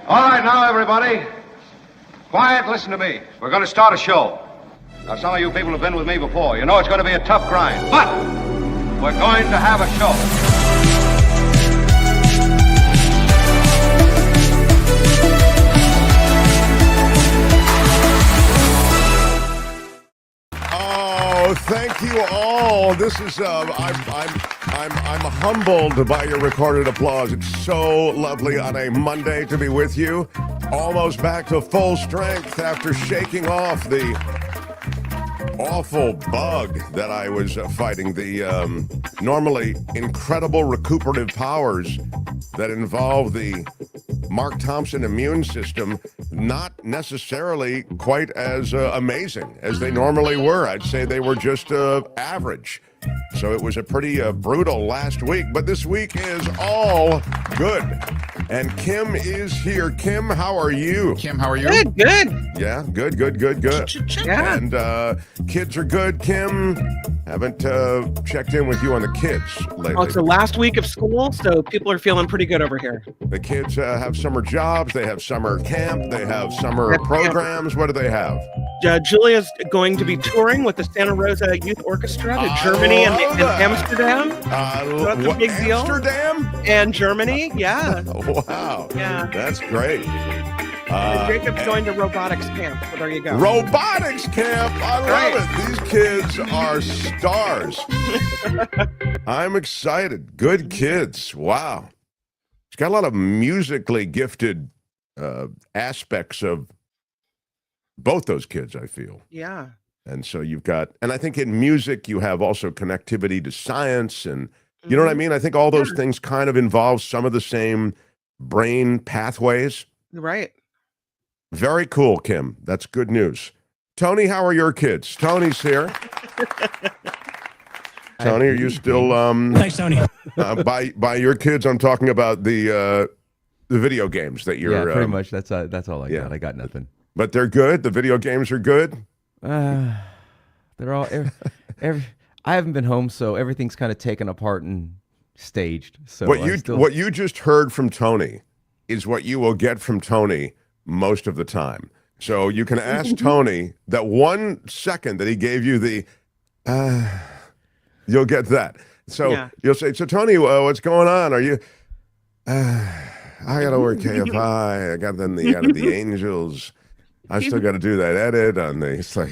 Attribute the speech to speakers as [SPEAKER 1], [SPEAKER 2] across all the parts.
[SPEAKER 1] All right, now, everybody. Quiet, listen to me. We're going to start a show. Now, some of you people have been with me before. You know it's going to be a tough grind, but we're going to have a show.
[SPEAKER 2] Thank you all. This is I'm humbled by your recorded applause. It's so lovely on a Monday to be with you. Almost back to full strength after shaking off the awful bug that I was fighting. The normally incredible recuperative powers that involve the Mark Thompson immune system, not necessarily quite as amazing as they normally were. I'd say they were just average. So it was a pretty brutal last week, but this week is all good. And Kim is here. Kim, how are you?
[SPEAKER 3] Kim, how are you?
[SPEAKER 4] Good.
[SPEAKER 2] Yeah, good.
[SPEAKER 4] Yeah.
[SPEAKER 2] And kids are good, Kim. Haven't checked in with you on the kids lately.
[SPEAKER 4] Well, it's the last week of school, so people are feeling pretty good over here.
[SPEAKER 2] The kids have summer jobs. They have summer camp. They have summer programs. What do they have?
[SPEAKER 4] Julia's going to be touring with the Santa Rosa Youth Orchestra to Germany and Amsterdam. That's a big deal.
[SPEAKER 2] Amsterdam?
[SPEAKER 4] And Germany, yeah.
[SPEAKER 2] Wow.
[SPEAKER 4] Yeah.
[SPEAKER 2] That's great.
[SPEAKER 4] Jacob's joined a robotics camp, so there you go.
[SPEAKER 2] Robotics camp. I love it. These kids are stars. I'm excited. Good kids. Wow. It's got a lot of musically gifted aspects of both those kids, I feel.
[SPEAKER 4] Yeah.
[SPEAKER 2] And so you've got, and I think in music, you have also connectivity to science and, you know what I mean? I think all those things kind of involve some of the same brain pathways.
[SPEAKER 4] Right.
[SPEAKER 2] Very cool, Kim. That's good news. Tony, how are your kids? Tony's here. Tony, are you still
[SPEAKER 5] Thanks, Tony.
[SPEAKER 2] By your kids, I'm talking about the video games that you're
[SPEAKER 6] pretty much that's all I got. I got nothing.
[SPEAKER 2] But they're good. The video games are good.
[SPEAKER 6] They're all I haven't been home, so everything's kind of taken apart and staged. So
[SPEAKER 2] what you just heard from Tony is what you will get from Tony most of the time. So you can ask Tony that 1 second that he gave you the you'll get that. So you'll say, so Tony, what's going on? Are you I gotta work KFI. I got the Angels. I still got to do that edit on the. It's like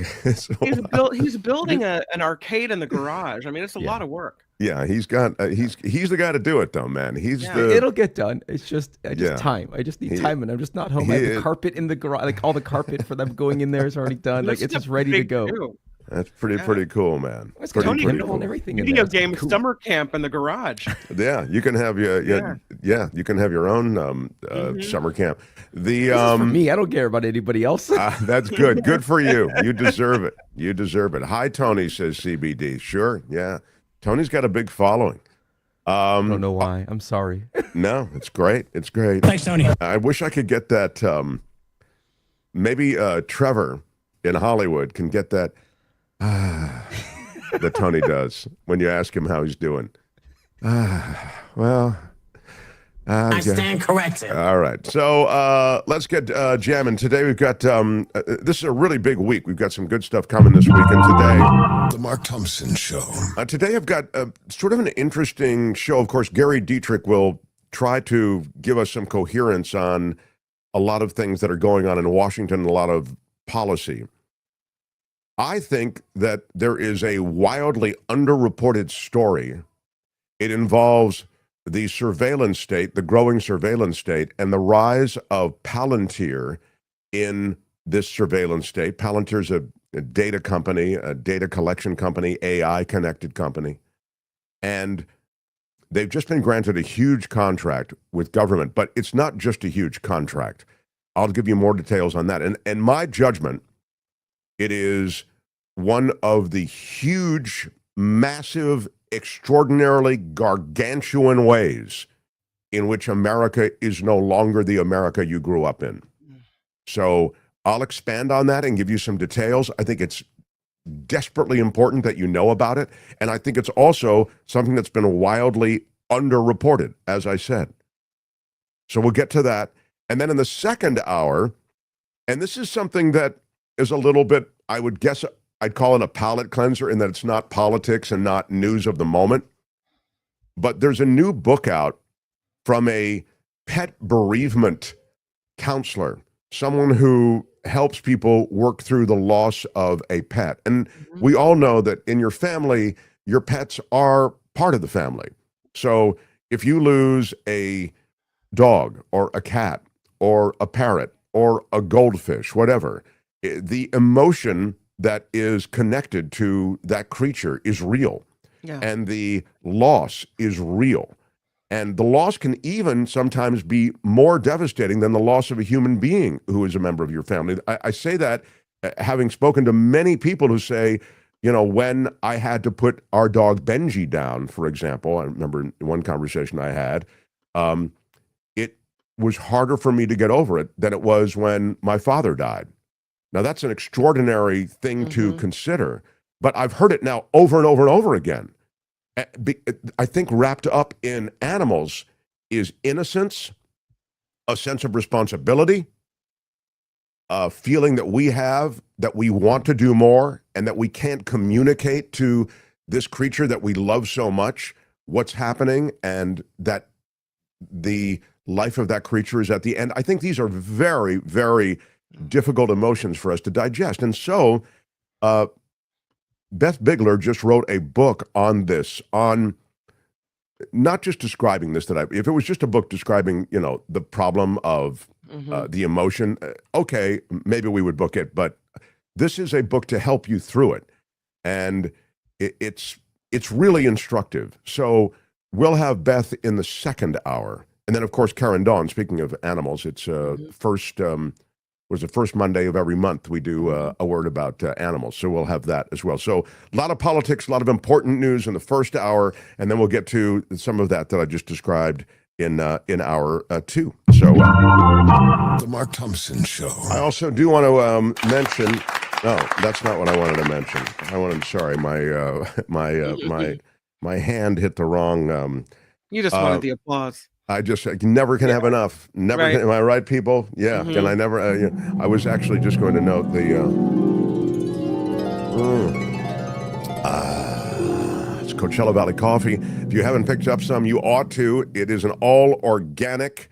[SPEAKER 4] he's building an arcade in the garage. I mean, it's a lot of work.
[SPEAKER 2] Yeah, he's got. He's the guy to do it though, man.
[SPEAKER 6] It'll get done. It's just time. I just need time, and I'm just not home. I have the carpet in the garage. Like all the carpet for them going in there is already done. Like it's just ready to go.
[SPEAKER 2] That's pretty cool, man.
[SPEAKER 6] It's
[SPEAKER 2] pretty
[SPEAKER 6] cool. Everything.
[SPEAKER 4] Video game summer camp in the garage.
[SPEAKER 2] Yeah, you can have you can have your own summer camp.
[SPEAKER 6] For me, I don't care about anybody else.
[SPEAKER 2] That's good. Good for you. You deserve it. You deserve it. Hi, Tony, says CBD. Sure, yeah. Tony's got a big following.
[SPEAKER 6] I don't know why. I'm sorry.
[SPEAKER 2] No, it's great. It's great.
[SPEAKER 5] Thanks, Tony.
[SPEAKER 2] I wish I could get that. Maybe Trevor in Hollywood can get that. That Tony does when you ask him how he's doing. I
[SPEAKER 5] stand corrected.
[SPEAKER 2] All right. So let's get jamming. Today we've got, this is a really big week. We've got some good stuff coming this weekend today.
[SPEAKER 7] The Mark Thompson Show.
[SPEAKER 2] Today I've got sort of an interesting show. Of course, Gary Dietrich will try to give us some coherence on a lot of things that are going on in Washington, a lot of policy. I think that there is a wildly underreported story. It involves the surveillance state, the growing surveillance state, and the rise of Palantir in this surveillance state. Palantir is a data company, a data collection company, AI-connected company. And they've just been granted a huge contract with government, but it's not just a huge contract. I'll give you more details on that. And my judgment, it is one of the huge, massive, extraordinarily gargantuan ways in which America is no longer the America you grew up in. So I'll expand on that and give you some details. I think it's desperately important that you know about it. And I think it's also something that's been wildly underreported, as I said. So we'll get to that. And then in the second hour, and this is something that is a little bit, I would guess, I'd call it a palate cleanser in that it's not politics and not news of the moment. But there's a new book out from a pet bereavement counselor, someone who helps people work through the loss of a pet. And we all know that in your family, your pets are part of the family. So if you lose a dog or a cat or a parrot or a goldfish, whatever, the emotion that is connected to that creature is real. Yeah. And the loss is real. And the loss can even sometimes be more devastating than the loss of a human being who is a member of your family. I say that having spoken to many people who say, you know, when I had to put our dog Benji down, for example, I remember in one conversation I had, it was harder for me to get over it than it was when my father died. Now, that's an extraordinary thing to consider, but I've heard it now over and over and over again. I think wrapped up in animals is innocence, a sense of responsibility, a feeling that we have, that we want to do more, and that we can't communicate to this creature that we love so much what's happening, and that the life of that creature is at the end. I think these are very, very difficult emotions for us to digest. And so, Beth Bigler just wrote a book on this, on not just describing this, if it was just a book describing, you know, the problem of the emotion, okay, maybe we would book it, but this is a book to help you through it. And it's really instructive. So we'll have Beth in the second hour. And then, of course, Karen Dawn, speaking of animals, it's first Monday of every month we do a word about animals. So we'll have that as well. So a lot of politics, a lot of important news in the first hour, and then we'll get to some of that I just described in hour two. So
[SPEAKER 7] The Mark Thompson Show.
[SPEAKER 2] I also do want to mention. No, that's not what I wanted to mention. Sorry, my hand hit the wrong.
[SPEAKER 4] You just wanted the applause.
[SPEAKER 2] I never can have enough. Never
[SPEAKER 4] right.
[SPEAKER 2] can, am I right, people? Yeah. And I never, I was actually just going to note it's Coachella Valley Coffee. If you haven't picked up some, you ought to. It is an all organic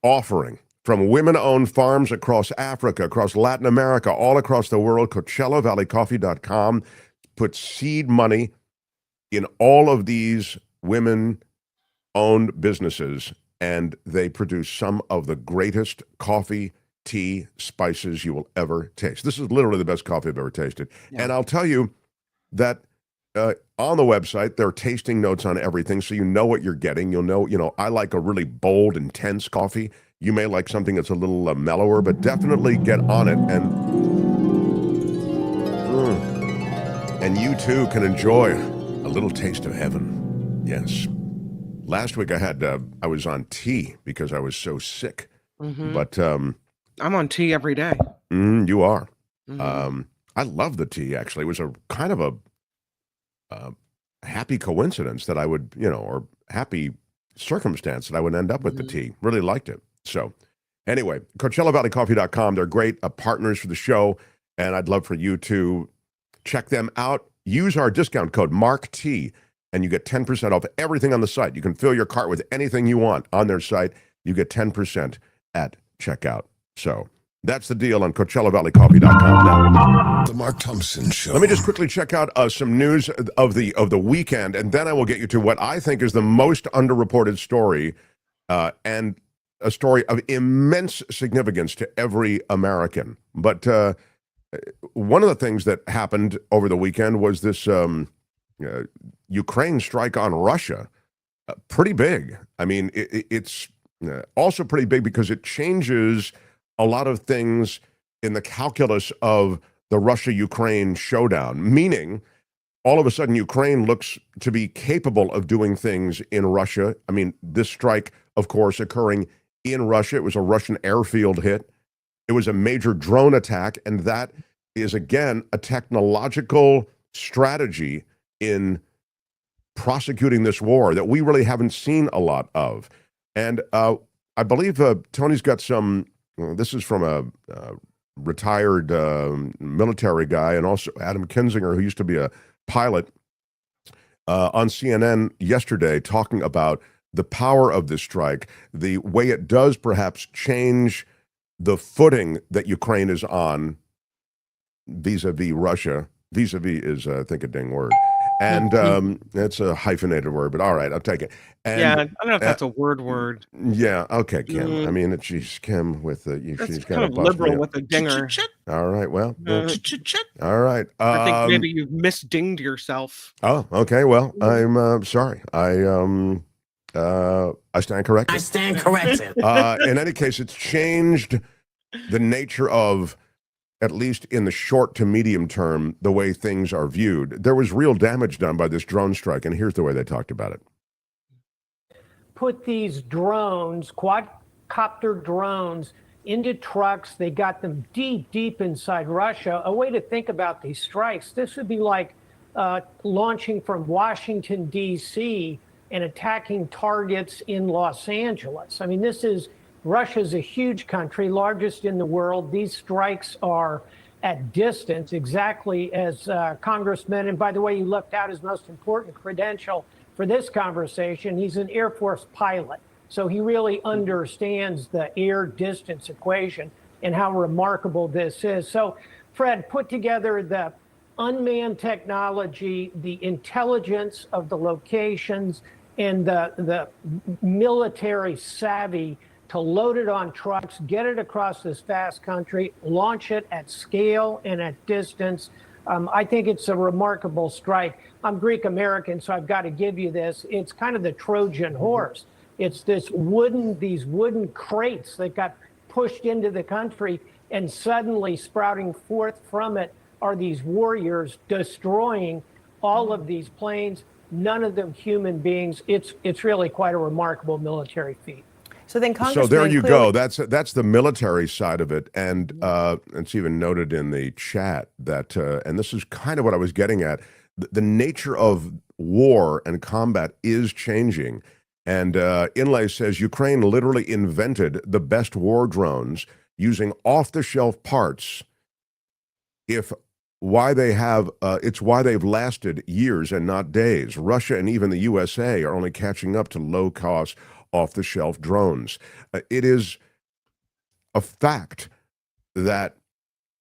[SPEAKER 2] offering from women-owned farms across Africa, across Latin America, all across the world. CoachellaValleyCoffee.com puts seed money in all of these women-owned businesses, and they produce some of the greatest coffee, tea, spices you will ever taste. This is literally the best coffee I've ever tasted. Yeah. And I'll tell you that on the website, there are tasting notes on everything, so you know what you're getting. You'll know, I like a really bold, intense coffee. You may like something that's a little mellower, but definitely get on it, and you too can enjoy a little taste of heaven. Yes. Last week I was on tea because I was so sick, but I'm
[SPEAKER 4] on tea every day.
[SPEAKER 2] You are. I love the tea. Actually, it was a kind of a happy coincidence that I would, or happy circumstance that I would end up with the tea. Really liked it. So anyway, CoachellaValleyCoffee.com. They're great partners for the show, and I'd love for you to check them out. Use our discount code MARKT, and you get 10% off everything on the site. You can fill your cart with anything you want on their site. You get 10% at checkout. So that's the deal on CoachellaValleyCoffee.com now.
[SPEAKER 7] The Mark Thompson Show.
[SPEAKER 2] Let me just quickly check out some news of the weekend, and then I will get you to what I think is the most underreported story, and a story of immense significance to every American. But one of the things that happened over the weekend was this Ukraine strike on Russia. Pretty big. I mean, it's also pretty big because it changes a lot of things in the calculus of the Russia-Ukraine showdown, meaning all of a sudden Ukraine looks to be capable of doing things in Russia. I mean, this strike, of course, occurring in Russia. It was a Russian airfield hit. It was a major drone attack, and that is, again, a technological strategy in prosecuting this war that we really haven't seen a lot of. And I I believe Tony's got some. This is from a retired military guy, and also Adam Kinzinger, who used to be a pilot, on CNN yesterday, talking about the power of this strike, the way it does perhaps change the footing that Ukraine is on vis-a-vis Russia. Vis-a-vis is, I think, a ding word. And it's a hyphenated word, but all right, I'll take it. And,
[SPEAKER 4] yeah, I don't know if that's a word.
[SPEAKER 2] Yeah, okay, Kim. I mean, she's Kim with the... She's
[SPEAKER 4] kind of liberal with a dinger.
[SPEAKER 2] All right, well. All right.
[SPEAKER 4] I think maybe you've misdinged yourself.
[SPEAKER 2] Oh, okay, well, I'm sorry. I stand corrected.
[SPEAKER 5] I stand corrected.
[SPEAKER 2] In any case, it's changed the nature of, at least in the short to medium term, the way things are viewed. There was real damage done by this drone strike, and here's the way they talked about it.
[SPEAKER 3] Put these drones, quadcopter drones, into trucks. They got them deep inside Russia. A way to think about these strikes, this would be like launching from Washington, D.C., and attacking targets in Los Angeles. I mean, Russia's a huge country, largest in the world. These strikes are at distance, exactly as Congressman, and by the way, you left out his most important credential for this conversation. He's an Air Force pilot, so he really understands the air distance equation and how remarkable this is. So, Fred, put together the unmanned technology, the intelligence of the locations, and the military savvy to load it on trucks, get it across this vast country, launch it at scale and at distance. I think it's a remarkable strike. I'm Greek American, so I've got to give you this. It's kind of the Trojan horse. It's these wooden crates that got pushed into the country, and suddenly sprouting forth from it are these warriors destroying all of these planes, none of them human beings. It's really quite a remarkable military feat.
[SPEAKER 8] So then,
[SPEAKER 2] so there you go. That's the military side of it, and it's even noted in the chat that, and this is kind of what I was getting at. The nature of war and combat is changing, and Inlay says Ukraine literally invented the best war drones using off-the-shelf parts. It's why they've lasted years and not days. Russia and even the USA are only catching up to low-cost, off-the-shelf drones. It is a fact that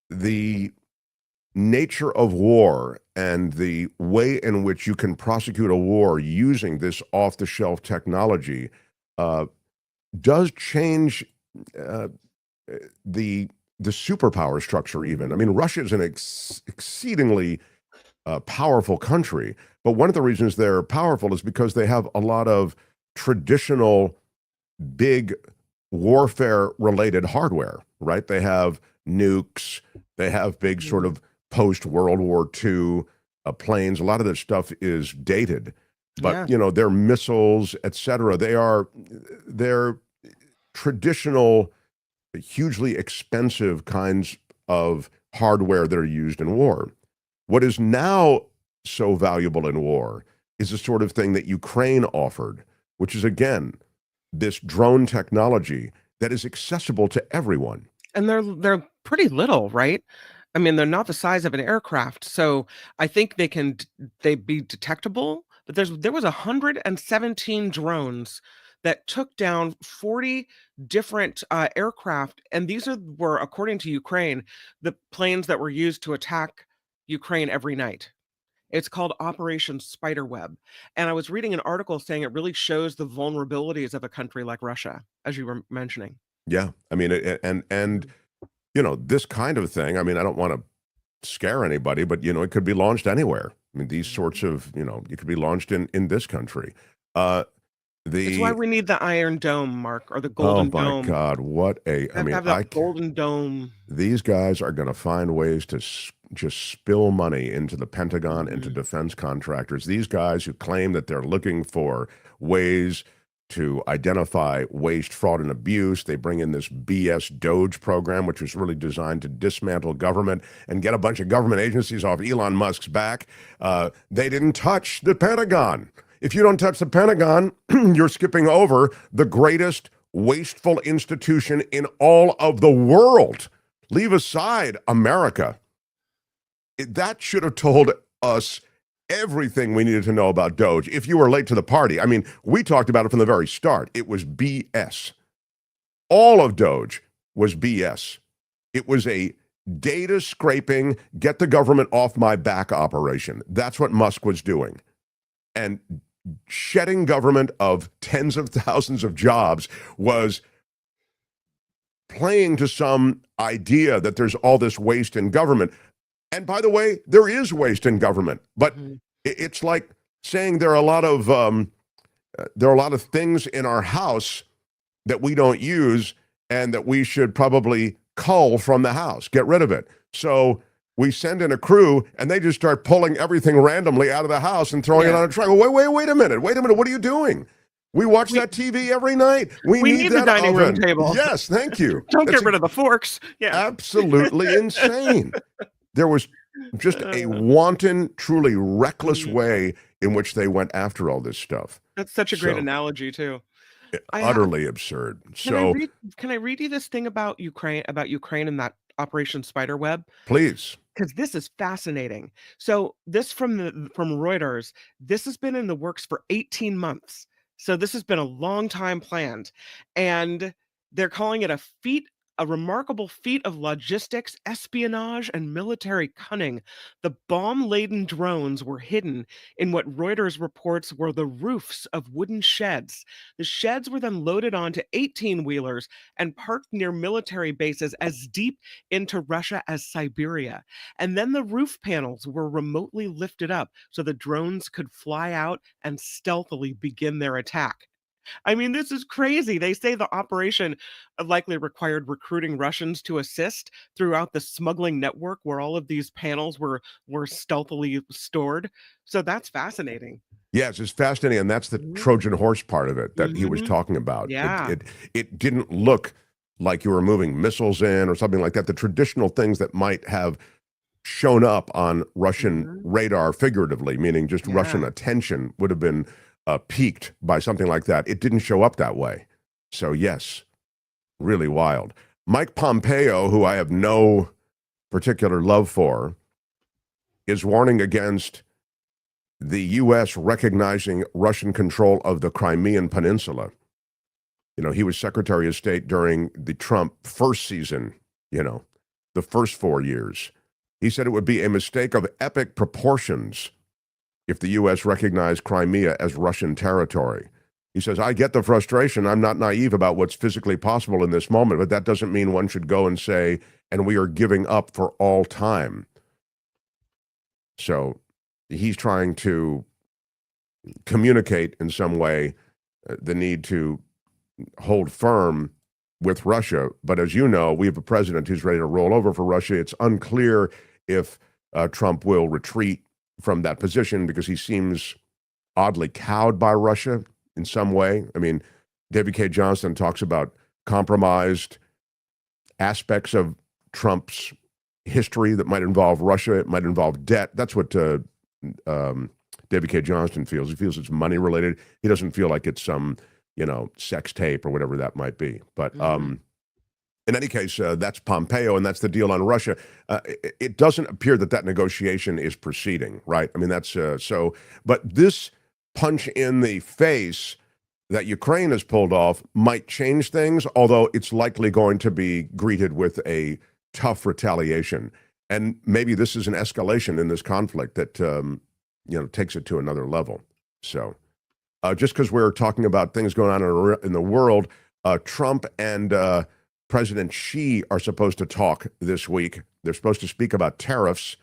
[SPEAKER 2] the nature of war and the way in which you can prosecute a war using this off-the-shelf technology does change the superpower structure even. I mean, Russia is an exceedingly powerful country, but one of the reasons they're powerful is because they have a lot of traditional big warfare-related hardware, right? They have nukes, they have big sort of post-World War II planes. A lot of this stuff is dated, but their missiles, etc. They're traditional, hugely expensive kinds of hardware that are used in war. What is now so valuable in war is the sort of thing that Ukraine offered, which is, again, this drone technology that is accessible to everyone.
[SPEAKER 4] And they're pretty little, right? I mean, they're not the size of an aircraft, so I think they be detectable. But there was 117 drones that took down 40 different aircraft, and these were, according to Ukraine, the planes that were used to attack Ukraine every night. It's called Operation Spiderweb. And I was reading an article saying it really shows the vulnerabilities of a country like Russia, as you were mentioning.
[SPEAKER 2] Yeah. I mean, and this kind of thing, I mean, I don't want to scare anybody, but, it could be launched anywhere. I mean, these sorts of, it could be launched in this country.
[SPEAKER 4] It's why we need the Iron Dome, Mark, or the Golden Dome.
[SPEAKER 2] Oh, my God. What
[SPEAKER 4] Golden Dome.
[SPEAKER 2] These guys are going to find ways to just spill money into the Pentagon, into defense contractors. These guys who claim that they're looking for ways to identify waste, fraud, and abuse. They bring in this BS Doge program, which was really designed to dismantle government and get a bunch of government agencies off Elon Musk's back. They didn't touch the Pentagon. If you don't touch the Pentagon, you're skipping over the greatest wasteful institution in all of the world. Leave aside America. That should have told us everything we needed to know about Doge. If you were late to the party, I mean, we talked about it from the very start. It was BS. All of Doge was BS. It was a data scraping, get the government off my back operation. That's what Musk was doing. And shedding government of tens of thousands of jobs was playing to some idea that there's all this waste in government. And by the way, there is waste in government, but it's like saying there are a lot of things in our house that we don't use and that we should probably cull from the house, get rid of it. So we send in a crew and they just start pulling everything randomly out of the house and throwing it on a truck. Wait a minute. What are you doing? We watch that TV every night. We need that
[SPEAKER 4] the dining
[SPEAKER 2] oven.
[SPEAKER 4] room table.
[SPEAKER 2] Yes, thank you.
[SPEAKER 4] Don't get rid of the forks. Yeah.
[SPEAKER 2] Absolutely insane. There was just a wanton, truly reckless way in which they went after all this stuff.
[SPEAKER 4] That's such a great analogy too.
[SPEAKER 2] Utterly absurd.
[SPEAKER 4] Can I read you this thing about Ukraine and that Operation Spiderweb?
[SPEAKER 2] Please.
[SPEAKER 4] Because this is fascinating. So this from Reuters, this has been in the works for 18 months. So this has been a long time planned. And they're calling it a remarkable feat of logistics, espionage, and military cunning. The bomb-laden drones were hidden in what Reuters reports were the roofs of wooden sheds. The sheds were then loaded onto 18-wheelers and parked near military bases as deep into Russia as Siberia. And then the roof panels were remotely lifted up so the drones could fly out and stealthily begin their attack. I mean, this is crazy. They say the operation likely required recruiting Russians to assist throughout the smuggling network where all of these panels were stealthily stored. So that's fascinating.
[SPEAKER 2] Yes, it's fascinating. And that's the Trojan horse part of it that he was talking about.
[SPEAKER 4] Yeah.
[SPEAKER 2] It didn't look like you were moving missiles in or something like that. The traditional things that might have shown up on Russian radar figuratively, meaning just Russian attention, would have been peaked by something like that. It didn't show up that way. So yes, really wild. Mike Pompeo, who I have no particular love for, is warning against the U.S. recognizing Russian control of the Crimean Peninsula. You know, he was Secretary of State during the Trump first season, the first 4 years. He said it would be a mistake of epic proportions if the U.S. recognized Crimea as Russian territory. He says, I get the frustration. I'm not naive about what's physically possible in this moment, but that doesn't mean one should go and say, and we are giving up for all time. So he's trying to communicate in some way the need to hold firm with Russia. But as you know, we have a president who's ready to roll over for Russia. It's unclear if Trump will retreat from that position because he seems oddly cowed by Russia in some way. I mean, David K. Johnston talks about compromised aspects of Trump's history that might involve Russia. It might involve debt. That's what David K. Johnston feels. He feels it's money related. He doesn't feel like it's some, sex tape or whatever that might be. But in any case, that's Pompeo, and that's the deal on Russia. It doesn't appear that negotiation is proceeding, right? I mean, that's so. But this punch in the face that Ukraine has pulled off might change things, although it's likely going to be greeted with a tough retaliation. And maybe this is an escalation in this conflict that takes it to another level. So, just because we're talking about things going on in the world, Trump and President Xi are supposed to talk this week. They're supposed to speak about tariffs.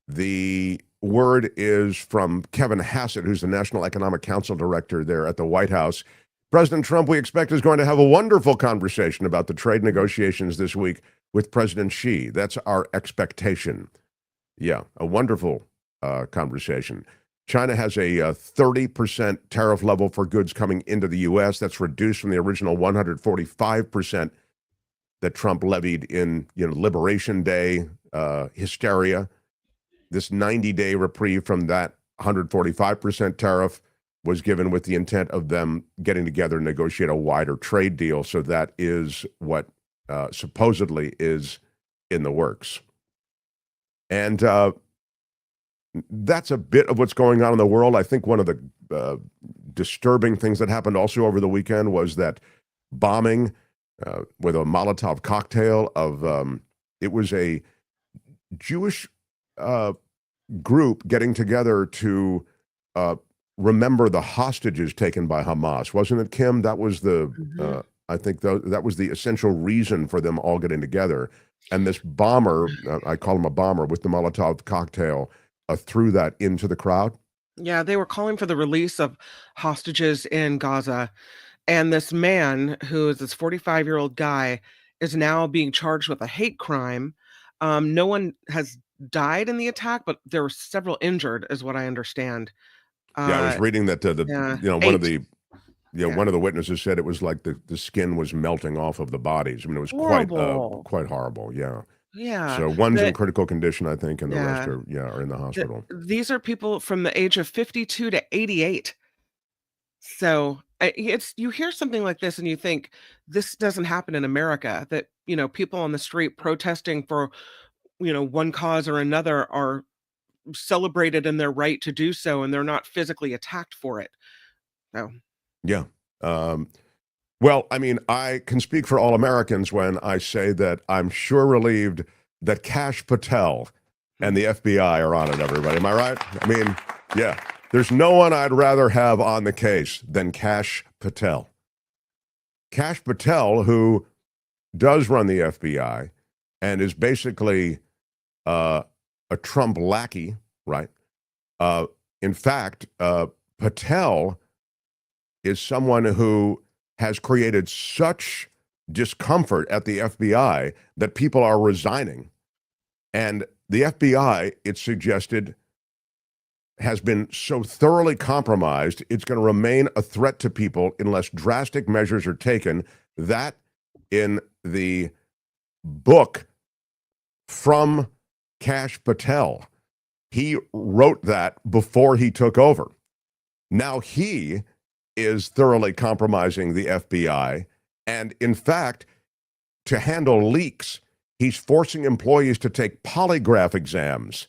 [SPEAKER 2] The word is from Kevin Hassett, who's the National Economic Council Director there at the White House. President Trump, we expect, is going to have a wonderful conversation about the trade negotiations this week with President Xi. That's our expectation. Yeah, a wonderful conversation. China has a 30% tariff level for goods coming into the U.S. That's reduced from the original 145% that Trump levied in Liberation Day hysteria. This 90-day reprieve from that 145% tariff was given with the intent of them getting together and negotiate a wider trade deal. So that is what supposedly is in the works. And that's a bit of what's going on in the world. I think one of the disturbing things that happened also over the weekend was that bombing with a Molotov cocktail of, it was a Jewish group getting together to remember the hostages taken by Hamas. Wasn't it, Kim? That was the, I think that was the essential reason for them all getting together. And this bomber, I call him a bomber, with the Molotov cocktail, threw that into the crowd.
[SPEAKER 4] Yeah, they were calling for the release of hostages in Gaza. And this man, who is this 45-year-old guy, is now being charged with a hate crime. No one has died in the attack, but there were several injured, is what I understand.
[SPEAKER 2] Yeah, I was reading that one of the
[SPEAKER 4] Yeah.
[SPEAKER 2] one of the witnesses said it was like the skin was melting off of the bodies. I mean, it was
[SPEAKER 4] Horrible.
[SPEAKER 2] quite horrible. Yeah.
[SPEAKER 4] Yeah.
[SPEAKER 2] So one's in critical condition, I think, and the rest
[SPEAKER 4] Yeah.
[SPEAKER 2] are in the hospital.
[SPEAKER 4] These are people from the age of 52 to 88. So it's, you hear something like this and you think this doesn't happen in America, that, people on the street protesting for, one cause or another are celebrated in their right to do so, and they're not physically attacked for it. So.
[SPEAKER 2] Yeah. Well, I mean, I can speak for all Americans when I say that I'm sure relieved that Kash Patel and the FBI are on it, everybody. Am I right? I mean, yeah. There's no one I'd rather have on the case than Kash Patel. Kash Patel, who does run the FBI and is basically a Trump lackey, right? In fact, Patel is someone who has created such discomfort at the FBI that people are resigning. And the FBI, it's suggested, has been so thoroughly compromised, it's going to remain a threat to people unless drastic measures are taken. That in the book from Kash Patel. He wrote that before he took over. Now he is thoroughly compromising the FBI. And in fact, to handle leaks, he's forcing employees to take polygraph exams.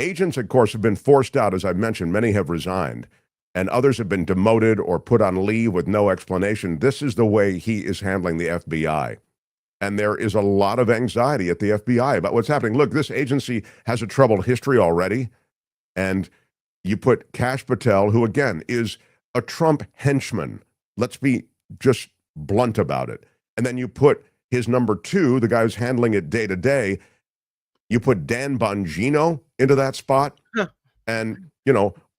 [SPEAKER 2] Agents, of course, have been forced out, as I mentioned. Many have resigned, and others have been demoted or put on leave with no explanation. This is the way he is handling the FBI. And there is a lot of anxiety at the FBI about what's happening. Look, this agency has a troubled history already, and you put Kash Patel, who, again, is a Trump henchman. Let's be just blunt about it. And then you put his number two, the guy who's handling it day to day, you put Dan Bongino into that spot.
[SPEAKER 4] Huh.
[SPEAKER 2] And,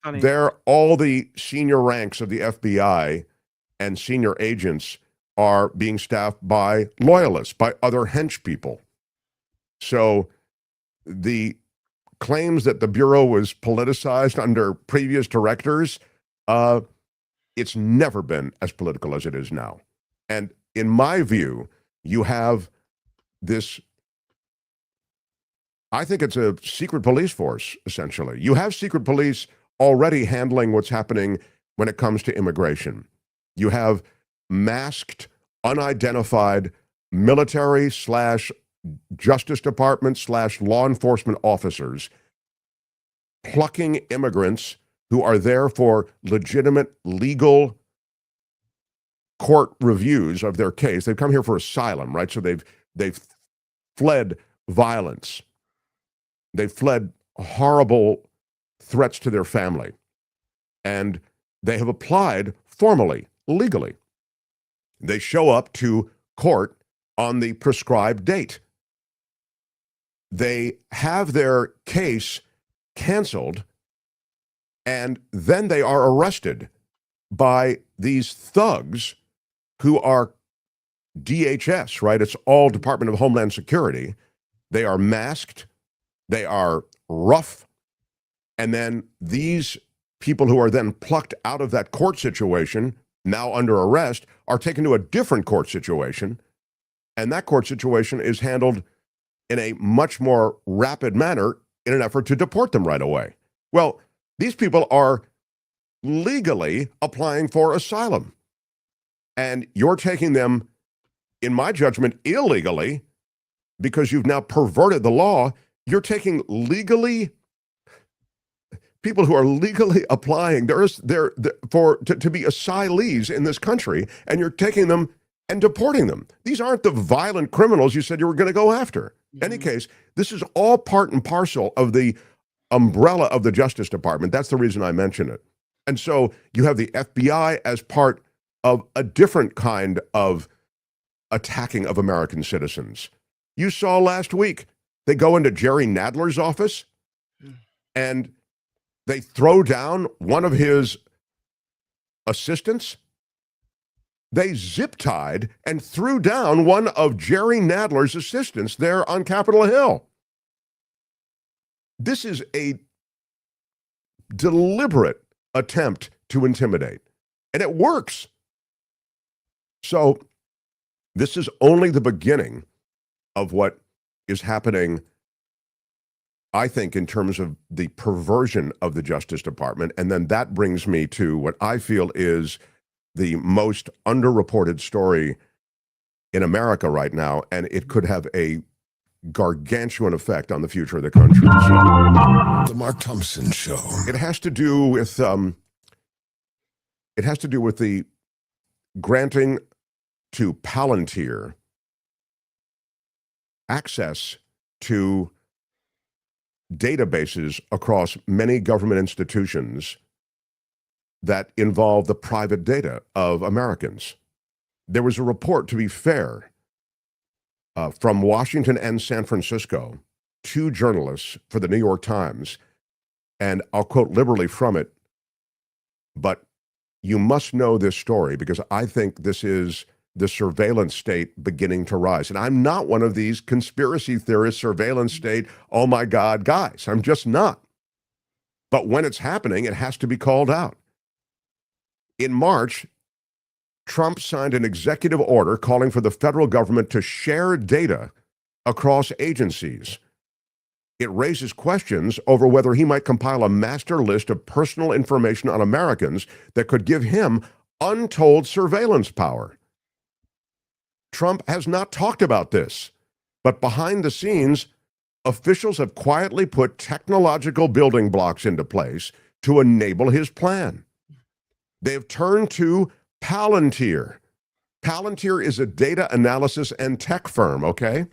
[SPEAKER 4] Funny.
[SPEAKER 2] they're all the senior ranks of the FBI and senior agents are being staffed by loyalists, by other hench people. So the claims that the Bureau was politicized under previous directors, it's never been as political as it is now. And in my view, you have this, I think it's a secret police force, essentially. You have secret police already handling what's happening when it comes to immigration. You have masked, unidentified military / Justice Department / law enforcement officers plucking immigrants who are there for legitimate legal court reviews of their case. They've come here for asylum, right? So they've fled violence. They've fled horrible threats to their family. And they have applied formally, legally. They show up to court on the prescribed date. They have their case canceled, and then they are arrested by these thugs who are DHS, right? It's all Department of Homeland Security. They are masked. They are rough. And then these people who are then plucked out of that court situation, now under arrest, are taken to a different court situation. And that court situation is handled in a much more rapid manner in an effort to deport them right away. Well, These people are legally applying for asylum. And you're taking them, in my judgment, illegally, because you've now perverted the law. You're taking people who are legally applying to be asylees in this country, and you're taking them and deporting them. These aren't the violent criminals you said you were going to go after. In any case, this is all part and parcel of the umbrella of the Justice Department. That's the reason I mention it. And so you have the FBI as part of a different kind of attacking of American citizens. You saw last week, they go into Jerry Nadler's office and they throw down one of his assistants. They zip-tied and threw down one of Jerry Nadler's assistants there on Capitol Hill. This is a deliberate attempt to intimidate, and it works. So this is only the beginning of what is happening, I think, in terms of the perversion of the Justice Department. And then that brings me to what I feel is the most underreported story in America right now, and it could have a gargantuan effect on the future of the country.
[SPEAKER 7] The Mark Thompson Show.
[SPEAKER 2] It has to do with the granting to Palantir access to databases across many government institutions that involve the private data of Americans. There was a report, to be fair, from Washington and San Francisco, 2 journalists for the New York Times, and I'll quote liberally from it, but you must know this story because I think this is the surveillance state beginning to rise. And I'm not one of these conspiracy theorist, surveillance state, oh my God guys. I'm just not. But when it's happening, it has to be called out. In March, Trump signed an executive order calling for the federal government to share data across agencies. It raises questions over whether he might compile a master list of personal information on Americans that could give him untold surveillance power. Trump has not talked about this, but behind the scenes, officials have quietly put technological building blocks into place to enable his plan. They've turned to Palantir. Palantir is a data analysis and tech firm, okay?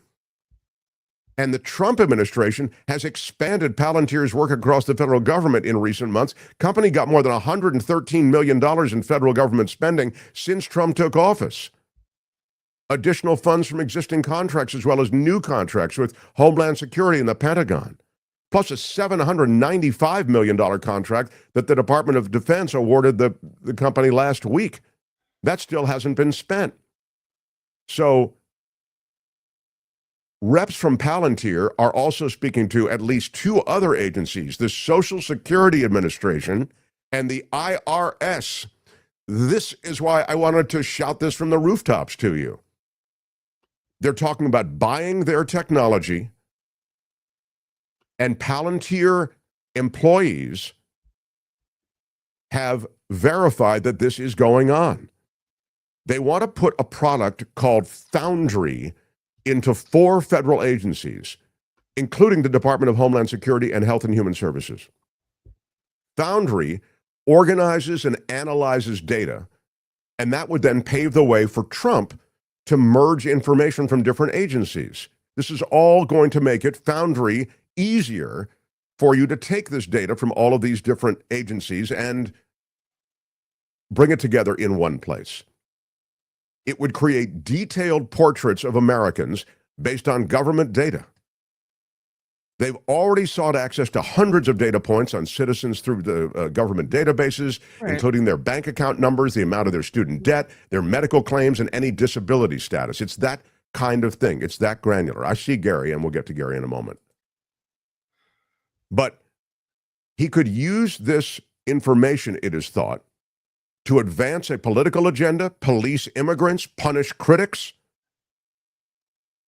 [SPEAKER 2] And the Trump administration has expanded Palantir's work across the federal government in recent months. Company got more than $113 million in federal government spending since Trump took office. Additional funds from existing contracts as well as new contracts with Homeland Security and the Pentagon, plus a $795 million contract that the Department of Defense awarded the company last week. That still hasn't been spent. So reps from Palantir are also speaking to at least 2 other agencies, the Social Security Administration and the IRS. This is why I wanted to shout this from the rooftops to you. They're talking about buying their technology, and Palantir employees have verified that this is going on. They want to put a product called Foundry into 4 federal agencies, including the Department of Homeland Security and Health and Human Services. Foundry organizes and analyzes data, and that would then pave the way for Trump to merge information from different agencies. This is all going to make it, Foundry, easier for you to take this data from all of these different agencies and bring it together in one place. It would create detailed portraits of Americans based on government data. They've already sought access to hundreds of data points on citizens through the government databases, including their bank account numbers, the amount of their student debt, their medical claims, and any disability status. It's that kind of thing. It's that granular. I see Gary, and we'll get to Gary in a moment. But he could use this information, it is thought, to advance a political agenda, police immigrants, punish critics,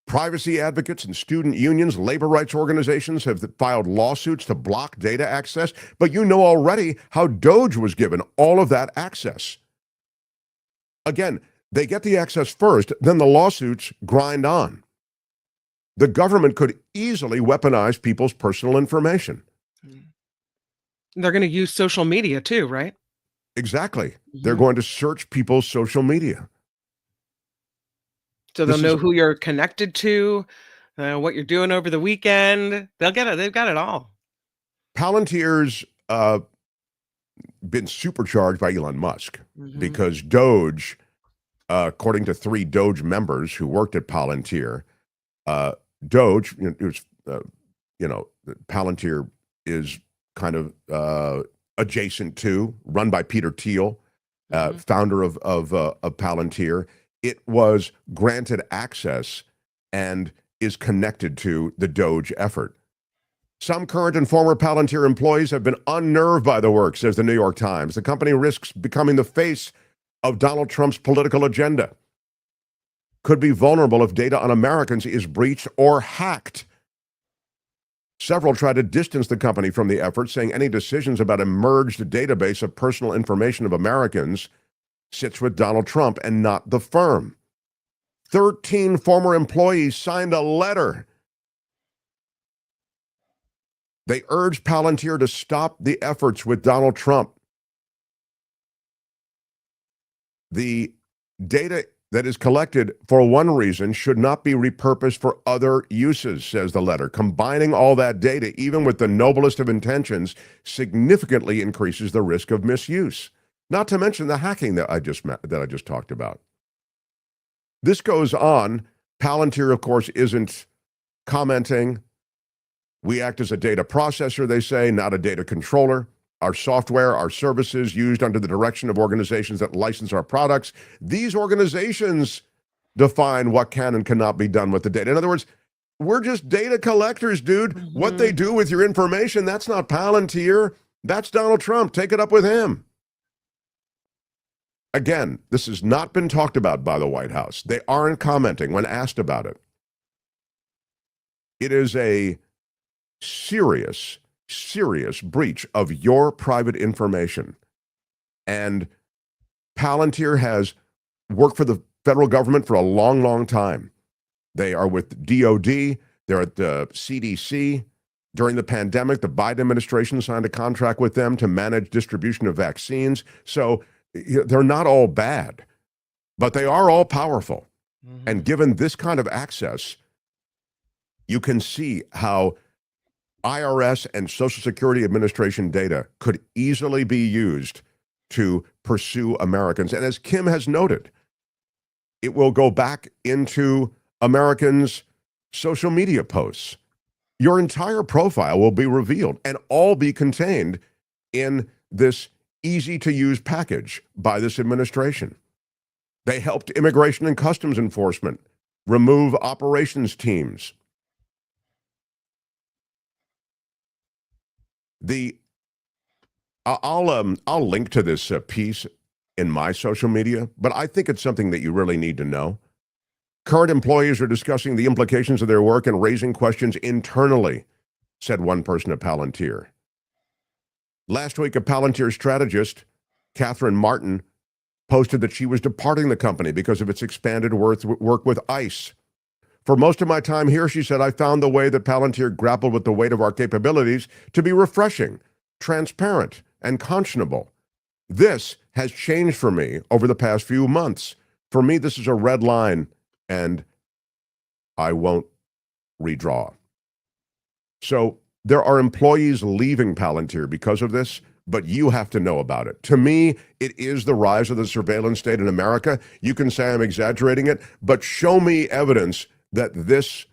[SPEAKER 2] Privacy advocates and student unions, labor rights organizations have filed lawsuits to block data access, but you know already how Doge was given all of that access. Again, they get the access first, then the lawsuits grind on. The government could easily weaponize people's personal information.
[SPEAKER 4] They're going to use social media too, right?
[SPEAKER 2] Exactly. They're going to search people's social media.
[SPEAKER 4] So they'll know who you're connected to, what you're doing over the weekend. They'll get it. They've got it all.
[SPEAKER 2] Palantir's been supercharged by Elon Musk because Doge, according to 3 Doge members who worked at Palantir, Doge, it was, Palantir is kind of adjacent to, run by Peter Thiel, founder of Palantir. It was granted access and is connected to the Doge effort. Some current and former Palantir employees have been unnerved by the work, says the New York Times. The company risks becoming the face of Donald Trump's political agenda. Could be vulnerable if data on Americans is breached or hacked. Several tried to distance the company from the effort, saying any decisions about a merged database of personal information of Americans sits with Donald Trump and not the firm. 13 former employees signed a letter. They urged Palantir to stop the efforts with Donald Trump. The data that is collected for one reason should not be repurposed for other uses, says the letter. Combining all that data, even with the noblest of intentions, significantly increases the risk of misuse. Not to mention the hacking that I just talked about. This goes on. Palantir, of course, isn't commenting. We act as a data processor, they say, not a data controller. Our software, our services used under the direction of organizations that license our products. These organizations define what can and cannot be done with the data. In other words, we're just data collectors, dude. What they do with your information, that's not Palantir. That's Donald Trump. Take it up with him. Again, this has not been talked about by the White House. They aren't commenting when asked about it. It is a serious breach of your private information. And Palantir has worked for the federal government for a long, long time. They are with DOD. They're at the CDC. During the pandemic, the Biden administration signed a contract with them to manage distribution of vaccines. So they're not all bad, but they are all powerful. And given this kind of access, you can see how IRS and Social Security Administration data could easily be used to pursue Americans. And as Kim has noted, it will go back into Americans' social media posts. Your entire profile will be revealed and all be contained in this easy-to-use package by this administration. They helped Immigration and Customs Enforcement remove operations teams. I'll link to this piece in my social media, but I think it's something that you really need to know. Current employees are discussing the implications of their work and raising questions internally, said one person at Palantir. Last week, a Palantir strategist, Catherine Martin, posted that she was departing the company because of its expanded work with ICE. For most of my time here, she said, I found the way that Palantir grappled with the weight of our capabilities to be refreshing, transparent, and conscionable. This has changed for me over the past few months. For me, this is a red line, and I won't redraw. So there are employees leaving Palantir because of this, but you have to know about it. To me, it is the rise of the surveillance state in America. You can say I'm exaggerating it, but show me evidence that this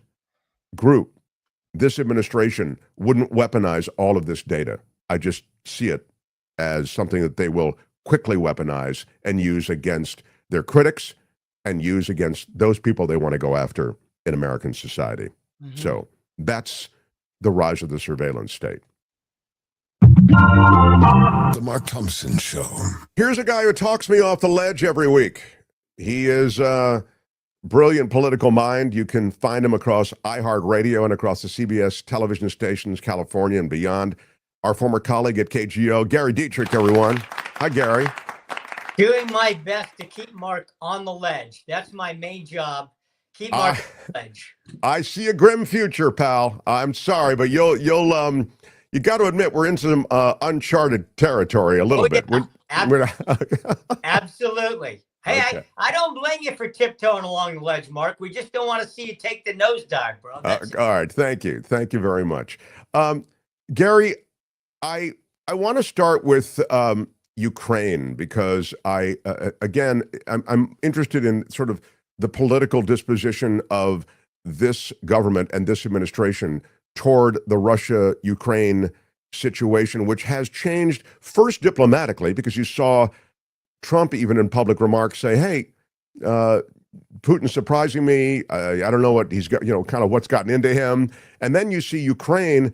[SPEAKER 2] group, this administration, wouldn't weaponize all of this data. I just see it as something that they will quickly weaponize and use against their critics and use against those people they want to go after in American society. So that's the rise of the surveillance state.
[SPEAKER 7] The Mark Thompson Show.
[SPEAKER 2] Here's a guy who talks me off the ledge every week. He is brilliant political mind. You can find him across iHeartRadio and across the CBS television stations, California and beyond. Our former colleague at KGO, Gary Dietrich, everyone. Hi, Gary.
[SPEAKER 8] Doing my best to keep Mark on the ledge. That's my main job. Keep Mark on the ledge.
[SPEAKER 2] I see a grim future, pal. I'm sorry, but you got to admit we're in some uncharted territory a little bit.
[SPEAKER 8] Absolutely. Hey, okay. I don't blame you for tiptoeing along the ledge, Mark. We just don't want to see you take the nosedive, bro.
[SPEAKER 2] All right. Thank you. Thank you very much. Gary, I want to start with Ukraine because I'm interested in sort of the political disposition of this government and this administration toward the Russia-Ukraine situation, which has changed first diplomatically, because you saw Trump even in public remarks say, hey, Putin's surprising me. I don't know what he's got, kind of what's gotten into him. And then you see Ukraine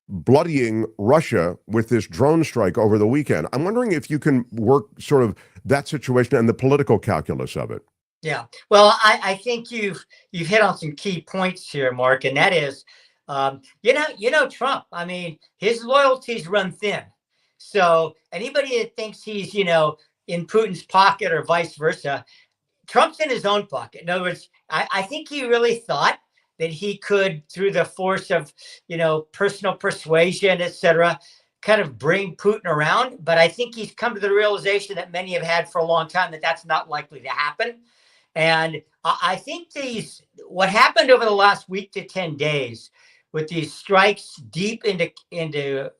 [SPEAKER 2] bloodying Russia with this drone strike over the weekend. I'm wondering if you can work sort of that situation and the political calculus of it.
[SPEAKER 8] Yeah, well, I think you've hit on some key points here, Mark, and that is, Trump. I mean, his loyalties run thin. So anybody that thinks he's, in Putin's pocket or vice versa, Trump's in his own pocket. In other words, I think he really thought that he could, through the force of, personal persuasion, et cetera, kind of bring Putin around. But I think he's come to the realization that many have had for a long time that that's not likely to happen. And I think what happened over the last week to 10 days with these strikes deep into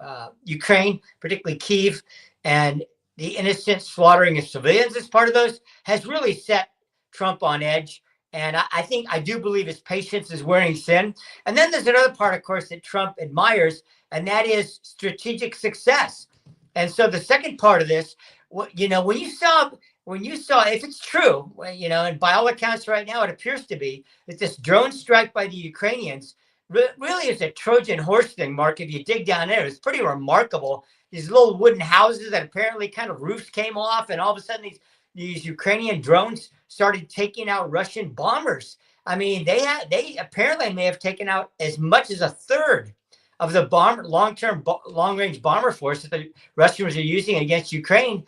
[SPEAKER 8] Ukraine, particularly Kyiv, and the innocent slaughtering of civilians as part of those, has really set Trump on edge. And I do believe his patience is wearing thin. And then there's another part, of course, that Trump admires, and that is strategic success. And so the second part of this, when you saw, if it's true, and by all accounts right now, it appears to be that this drone strike by the Ukrainians really is a Trojan horse thing, Mark. If you dig down there, it's pretty remarkable. These little wooden houses that apparently kind of roofs came off, and all of a sudden these Ukrainian drones started taking out Russian bombers. I mean, they apparently may have taken out as much as a third of the long-range bomber force that the Russians are using against Ukraine.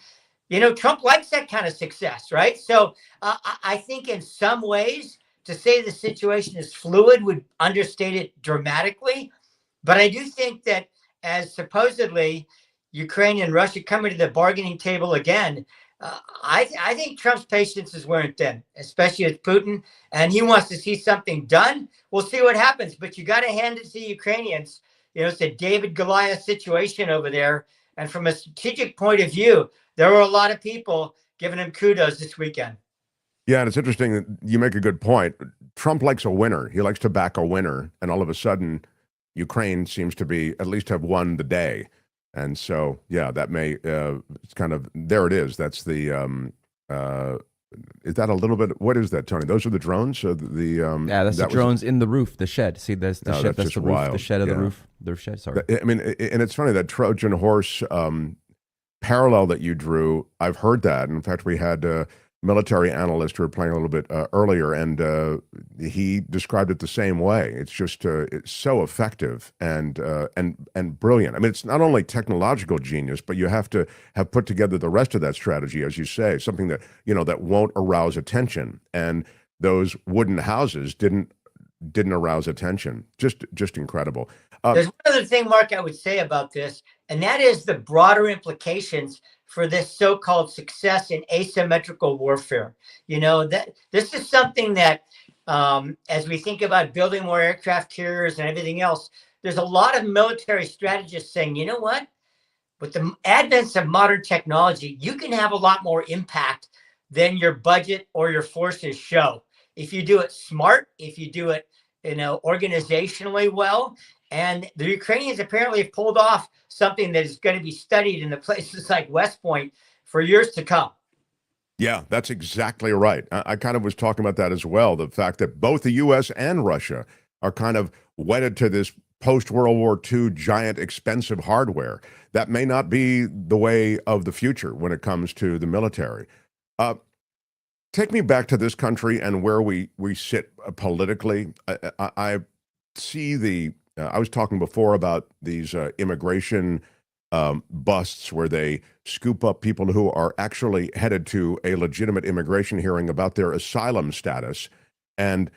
[SPEAKER 8] Trump likes that kind of success, right? So I think in some ways, to say the situation is fluid would understate it dramatically. But I do think that as supposedly Ukraine and Russia coming to the bargaining table again, I think Trump's patience is wearing thin, especially with Putin, and he wants to see something done. We'll see what happens, but you got to hand it to the Ukrainians. It's a David Goliath situation over there. And from a strategic point of view, there were a lot of people giving him kudos this weekend.
[SPEAKER 2] Yeah, and it's interesting that you make a good point. Trump likes a winner. He likes to back a winner. And all of a sudden, Ukraine seems to at least have won the day. And so, yeah, that may, it's kind of, there it is. That's the, is that a little bit, what is that, Tony? Those are the drones? So
[SPEAKER 6] yeah, that's the drones in the roof, the shed. See, that's the shed, that's the roof, wild. The shed of the roof, the shed, sorry.
[SPEAKER 2] I mean, and it's funny, that Trojan horse parallel that you drew, I've heard that. In fact, we had a military analyst who were playing a little bit earlier, and he described it the same way. It's just it's so effective and brilliant. I mean, it's not only technological genius, but you have to have put together the rest of that strategy, as you say, something that that won't arouse attention. And those wooden houses didn't arouse attention. Just incredible.
[SPEAKER 8] There's one other thing, Mark, I would say about this, and that is the broader implications for this so-called success in asymmetrical warfare. That this is something that, as we think about building more aircraft carriers and everything else, there's a lot of military strategists saying, you know what? With the advent of modern technology, you can have a lot more impact than your budget or your forces show. If you do it smart, if you do it, organizationally well. And the Ukrainians apparently have pulled off something that is going to be studied in the places like West Point for years to come.
[SPEAKER 2] Yeah, that's exactly right. I kind of was talking about that as well. The fact that both the U.S. and Russia are kind of wedded to this post-World War II giant expensive hardware. That may not be the way of the future when it comes to the military. take me back to this country and where we sit politically. I see I was talking before about these immigration busts where they scoop up people who are actually headed to a legitimate immigration hearing about their asylum status, and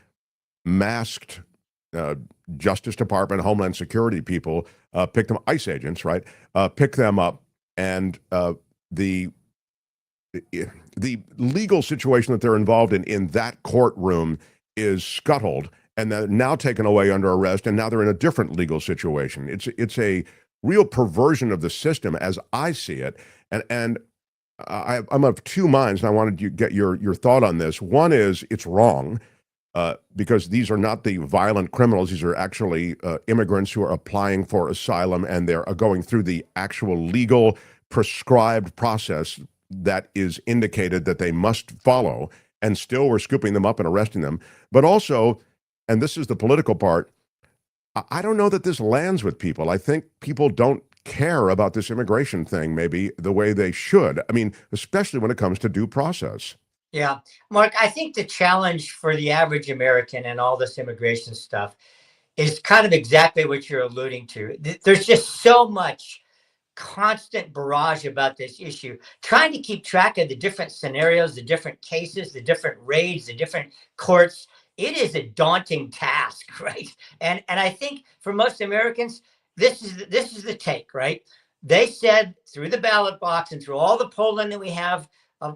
[SPEAKER 2] masked Justice Department, Homeland Security people pick them, ICE agents, right? Pick them up, and the legal situation that they're involved in that courtroom is scuttled, and they're now taken away under arrest, and now they're in a different legal situation. It's a real perversion of the system as I see it, and I'm of two minds, and I wanted to get your thought on this. One is it's wrong, because these are not the violent criminals. These are actually immigrants who are applying for asylum, and they're going through the actual legal prescribed process that is indicated that they must follow, and still we're scooping them up and arresting them. But also, and this is the political part, I don't know that this lands with people. I think people don't care about this immigration thing maybe the way they should. I mean, especially when it comes to due process.
[SPEAKER 8] Yeah, Mark, I think the challenge for the average American and all this immigration stuff is kind of exactly what you're alluding to. There's just so much constant barrage about this issue, trying to keep track of the different scenarios, the different cases, the different raids, the different courts. It is a daunting task, right? And I think for most Americans, this is the take, right? They said through the ballot box and through all the polling that we have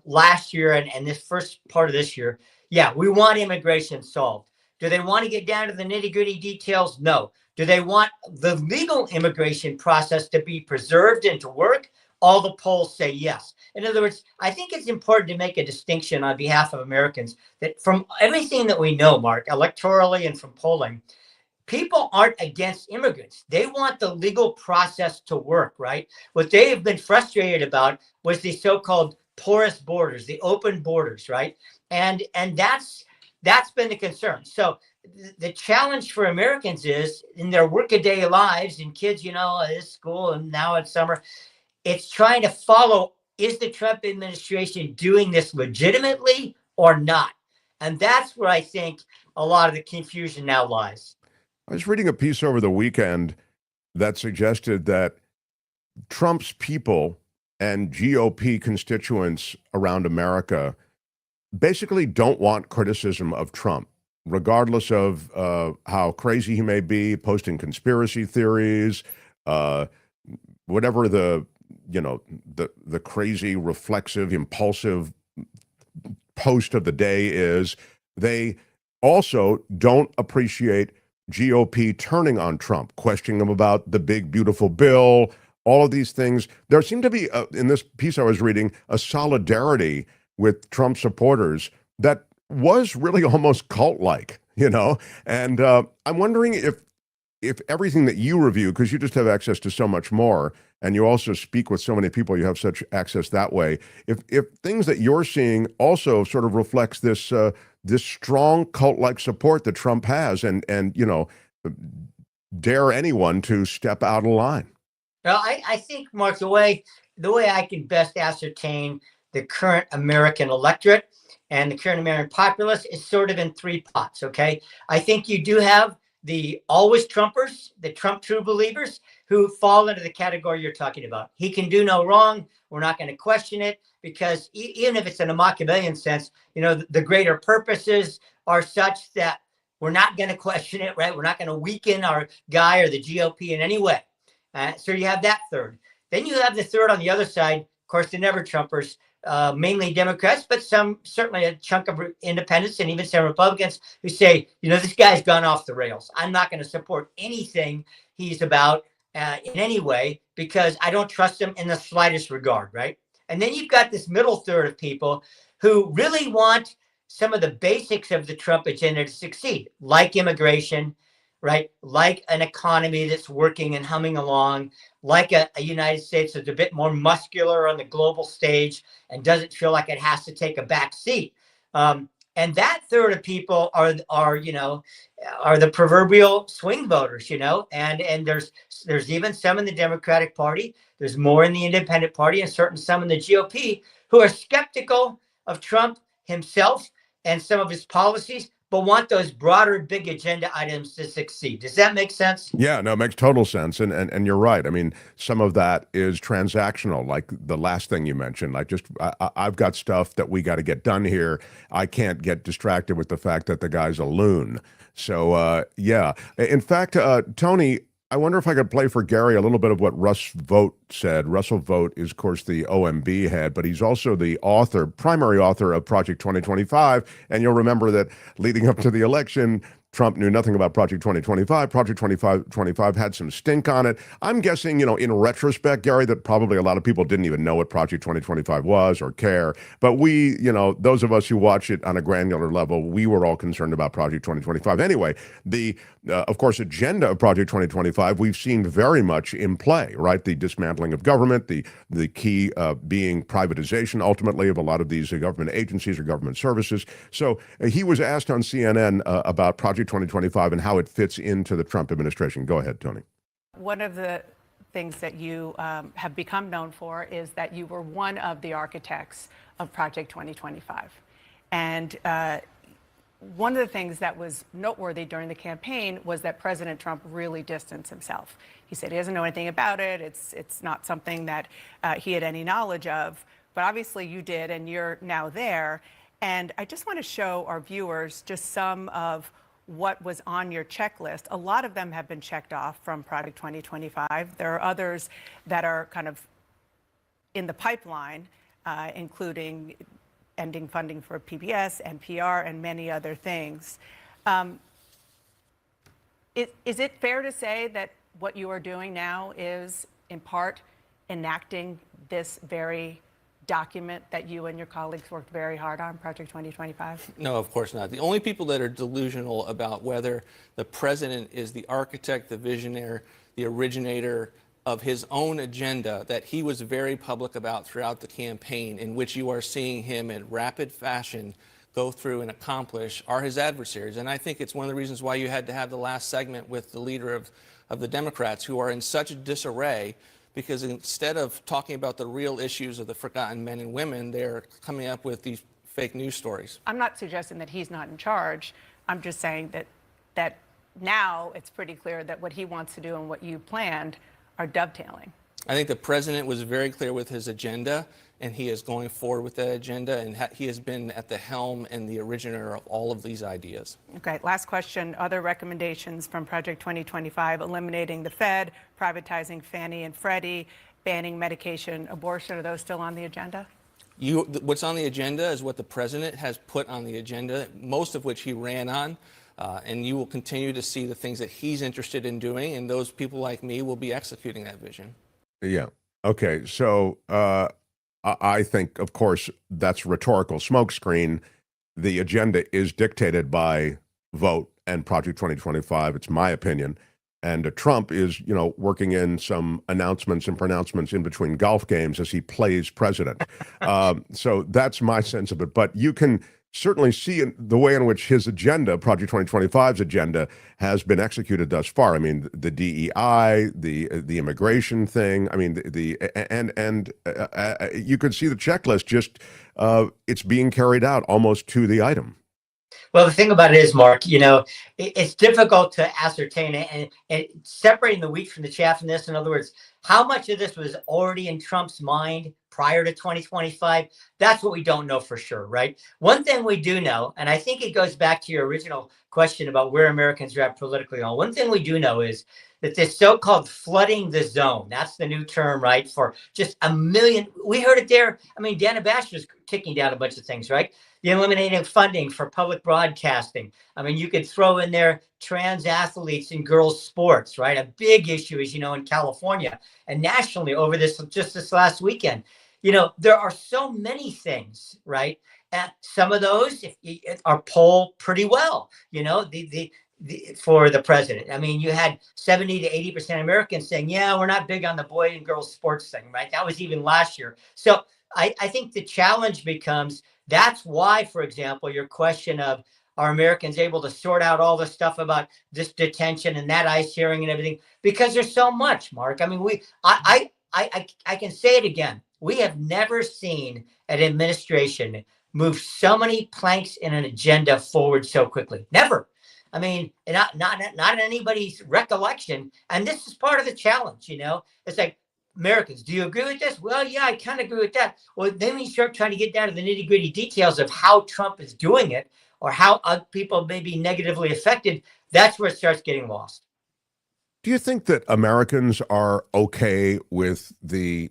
[SPEAKER 8] last year and this first part of this year, yeah, we want immigration solved. Do they want to get down to the nitty-gritty details? No. Do they want the legal immigration process to be preserved and to work? All the polls say yes. In other words, I think it's important to make a distinction on behalf of Americans that from everything that we know, Mark, electorally and from polling, people aren't against immigrants. They want the legal process to work, right? What they have been frustrated about was the so-called porous borders, the open borders, right? And that's been the concern. So the challenge for Americans is in their workaday lives, and kids, at school and now it's summer, it's trying to follow, is the Trump administration doing this legitimately or not? And that's where I think a lot of the confusion now lies.
[SPEAKER 2] I was reading a piece over the weekend that suggested that Trump's people and GOP constituents around America basically don't want criticism of Trump, regardless of how crazy he may be, posting conspiracy theories, whatever the crazy, reflexive, impulsive post of the day is. They also don't appreciate GOP turning on Trump, questioning him about the big, beautiful bill, all of these things. There seemed to be, in this piece I was reading, a solidarity with Trump supporters that was really almost cult-like, And I'm wondering if everything that you review, because you just have access to so much more, and you also speak with so many people, you have such access that way, if things that you're seeing also sort of reflects this strong cult-like support that Trump has, and dare anyone to step out of line.
[SPEAKER 8] Well, I think, Mark, the way I can best ascertain the current American electorate and the current American populace is sort of in three pots, okay? I think you do have the always Trumpers, the Trump true believers, who fall into the category you're talking about. He can do no wrong. We're not going to question it, because even if it's in a Machiavellian sense, the greater purposes are such that we're not going to question it, right? We're not going to weaken our guy or the GOP in any way. So you have that third. Then you have the third on the other side, of course, the never Trumpers, mainly Democrats, but certainly a chunk of independents and even some Republicans who say, this guy's gone off the rails. I'm not going to support anything he's about in any way, because I don't trust him in the slightest regard, right? And then you've got this middle third of people who really want some of the basics of the Trump agenda to succeed, like immigration, right? Like an economy that's working and humming along, like a United States that's a bit more muscular on the global stage and doesn't feel like it has to take a back seat. And that third of people are the proverbial swing voters, and there's even some in the Democratic Party. There's more in the Independent Party and some in the GOP who are skeptical of Trump himself and some of his policies, but want those broader, big agenda items to succeed. Does that make sense?
[SPEAKER 2] Yeah, no, it makes total sense. And you're right. I mean, some of that is transactional, like the last thing you mentioned. Like, just I've got stuff that we got to get done here. I can't get distracted with the fact that the guy's a loon. So, yeah. In fact, Tony, I wonder if I could play for Gary a little bit of what Russ Vought said. Russell Vought is, of course, the OMB head, but he's also the primary author of Project 2025. And you'll remember that leading up to the election, Trump knew nothing about Project 2025. Project 2025 had some stink on it. I'm guessing, in retrospect, Gary, that probably a lot of people didn't even know what Project 2025 was or care. But we, those of us who watch it on a granular level, we were all concerned about Project 2025. Anyway, the, of course, agenda of Project 2025, we've seen very much in play, right? The dismantling of government, the key being privatization, ultimately, of a lot of these government agencies or government services. So he was asked on CNN about Project 2025 and how it fits into the Trump administration. Go ahead, Tony.
[SPEAKER 9] One of the things that you have become known for is that you were one of the architects of Project 2025. And one of the things that was noteworthy during the campaign was that President Trump really distanced himself. He said he doesn't know anything about it. It's not something that he had any knowledge of. But obviously you did, and you're now there. And I just want to show our viewers just some of what was on your checklist. A lot of them have been checked off from Project 2025. There are others that are kind of in the pipeline, including ending funding for PBS, NPR, and many other things. Is it fair to say that what you are doing now is, in part, enacting this very document that you and your colleagues worked very hard on, Project 2025?
[SPEAKER 10] No, of course not. The only people that are delusional about whether the president is the architect, the visionary, the originator of his own agenda that he was very public about throughout the campaign, in which you are seeing him in rapid fashion go through and accomplish, are his adversaries. And I think it's one of the reasons why you had to have the last segment with the leader of the Democrats, who are in such disarray, because instead of talking about the real issues of the forgotten men and women, they're coming up with these fake news stories.
[SPEAKER 9] I'm not suggesting that he's not in charge. I'm just saying that now it's pretty clear that what he wants to do and what you planned are dovetailing.
[SPEAKER 10] I think the president was very clear with his agenda, and he is going forward with that agenda, and he has been at the helm and the originator of all of these ideas.
[SPEAKER 9] Okay, last question. Other recommendations from Project 2025: eliminating the Fed, privatizing Fannie and Freddie, banning medication abortion. Are those still on the agenda?
[SPEAKER 10] What's on the agenda is what the president has put on the agenda, most of which he ran on. And you will continue to see the things that he's interested in doing, and those people like me will be executing that vision.
[SPEAKER 2] Yeah. Okay. So I think, of course, that's rhetorical smokescreen. The agenda is dictated by Vought and Project 2025. It's my opinion. And Trump is, working in some announcements and pronouncements in between golf games as he plays president. So that's my sense of it. But you can certainly see the way in which his agenda, Project 2025's agenda, has been executed thus far. I mean, the DEI, the immigration thing. I mean, you could see the checklist. Just it's being carried out almost to the item.
[SPEAKER 8] Well, the thing about it is, Mark, it's difficult to ascertain it, and separating the wheat from the chaff in this. In other words, how much of this was already in Trump's mind prior to 2025? That's what we don't know for sure, right? One thing we do know, and I think it goes back to your original question about where Americans are at politically. One thing we do know is that this so-called flooding the zone, that's the new term, right? For just a million, we heard it there. I mean, Dana Bash ticking down a bunch of things, right? The eliminating funding for public broadcasting. I mean, you could throw in there trans athletes in girls' sports, right? A big issue, as you know, in California and nationally over this last weekend. There are so many things, right? And some of those are polled pretty well, for the president. I mean, you had 70 to 80% Americans saying, yeah, we're not big on the boy and girls sports thing, right? That was even last year. So I think the challenge becomes, that's why, for example, your question of, are Americans able to sort out all the stuff about this detention and that ICE hearing and everything? Because there's so much, Mark. I mean, I can say it again. We have never seen an administration moved so many planks in an agenda forward so quickly. Never. I mean, not in anybody's recollection. And this is part of the challenge, It's like, Americans, do you agree with this? Well, yeah, I kind of agree with that. Well, then we start trying to get down to the nitty-gritty details of how Trump is doing it or how other people may be negatively affected. That's where it starts getting lost.
[SPEAKER 2] Do you think that Americans are okay with the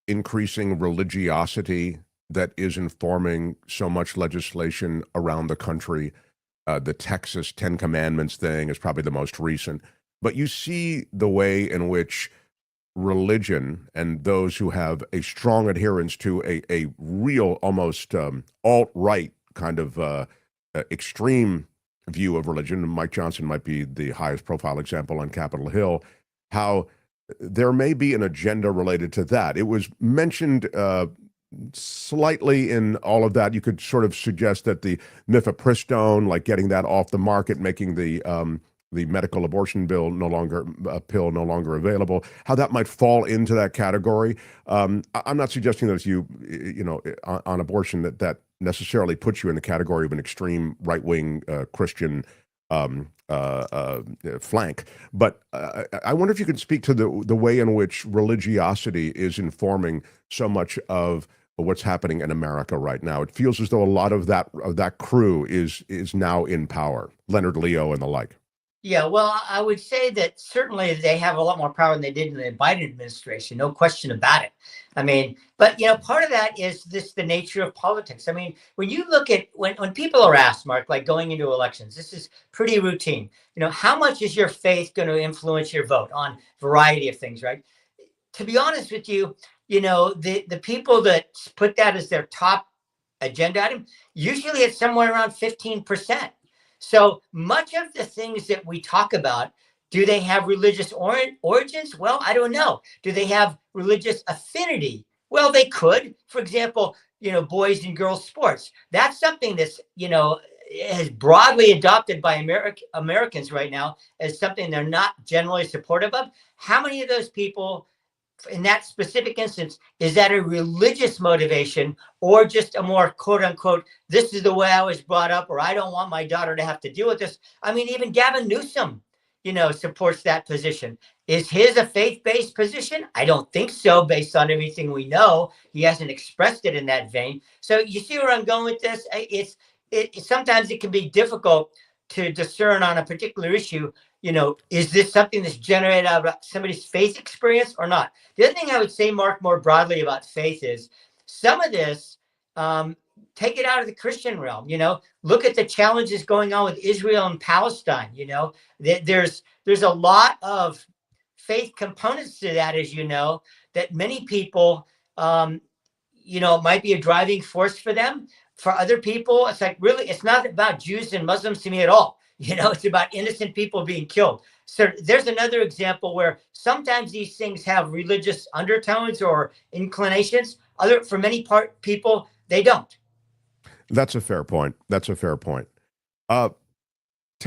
[SPEAKER 2] increasing religiosity that is informing so much legislation around the country? The Texas 10 Commandments thing is probably the most recent. But you see the way in which religion and those who have a strong adherence to a real, almost alt-right kind of extreme view of religion, and Mike Johnson might be the highest profile example on Capitol Hill, how there may be an agenda related to that. It was mentioned slightly in all of that. You could sort of suggest that the mifepristone, like getting that off the market, making the medical abortion bill no longer available, how that might fall into that category. I'm not suggesting that on abortion that necessarily puts you in the category of an extreme right-wing Christian flank. But I wonder if you could speak to the way in which religiosity is informing so much of what's happening in America right now. It feels as though a lot of that crew is now in power, Leonard Leo and the like.
[SPEAKER 8] Yeah, well, I would say that certainly they have a lot more power than they did in the Biden administration, no question about it. I mean, but part of that is the nature of politics. I mean, when you look at when people are asked, Mark, like going into elections, this is pretty routine. How much is your faith going to influence your vote on a variety of things, right? To be honest with you, the people that put that as their top agenda item, usually it's somewhere around 15%. So much of the things that we talk about, do they have religious origins? Well, I don't know. Do they have religious affinity? Well, they could. For example, boys and girls sports. That's something that's, is broadly adopted by Americans right now as something they're not generally supportive of. How many of those people in that specific instance, is that a religious motivation or just a more quote unquote, this is the way I was brought up, or I don't want my daughter to have to deal with this? I mean, even Gavin Newsom, supports that position. Is his a faith-based position? I don't think so, based on everything we know. He hasn't expressed it in that vein. So you see where I'm going with this? Sometimes it can be difficult to discern on a particular issue, is this something that's generated out of somebody's faith experience or not? The other thing I would say, Mark, more broadly about faith is some of this, take it out of the Christian realm, look at the challenges going on with Israel and Palestine, there's a lot of faith components to that, as that many people, might be a driving force for them. For other people, it's like, really, it's not about Jews and Muslims to me at all. It's about innocent people being killed. So there's another example where sometimes these things have religious undertones or inclinations. For many people, they don't.
[SPEAKER 2] That's a fair point. Tell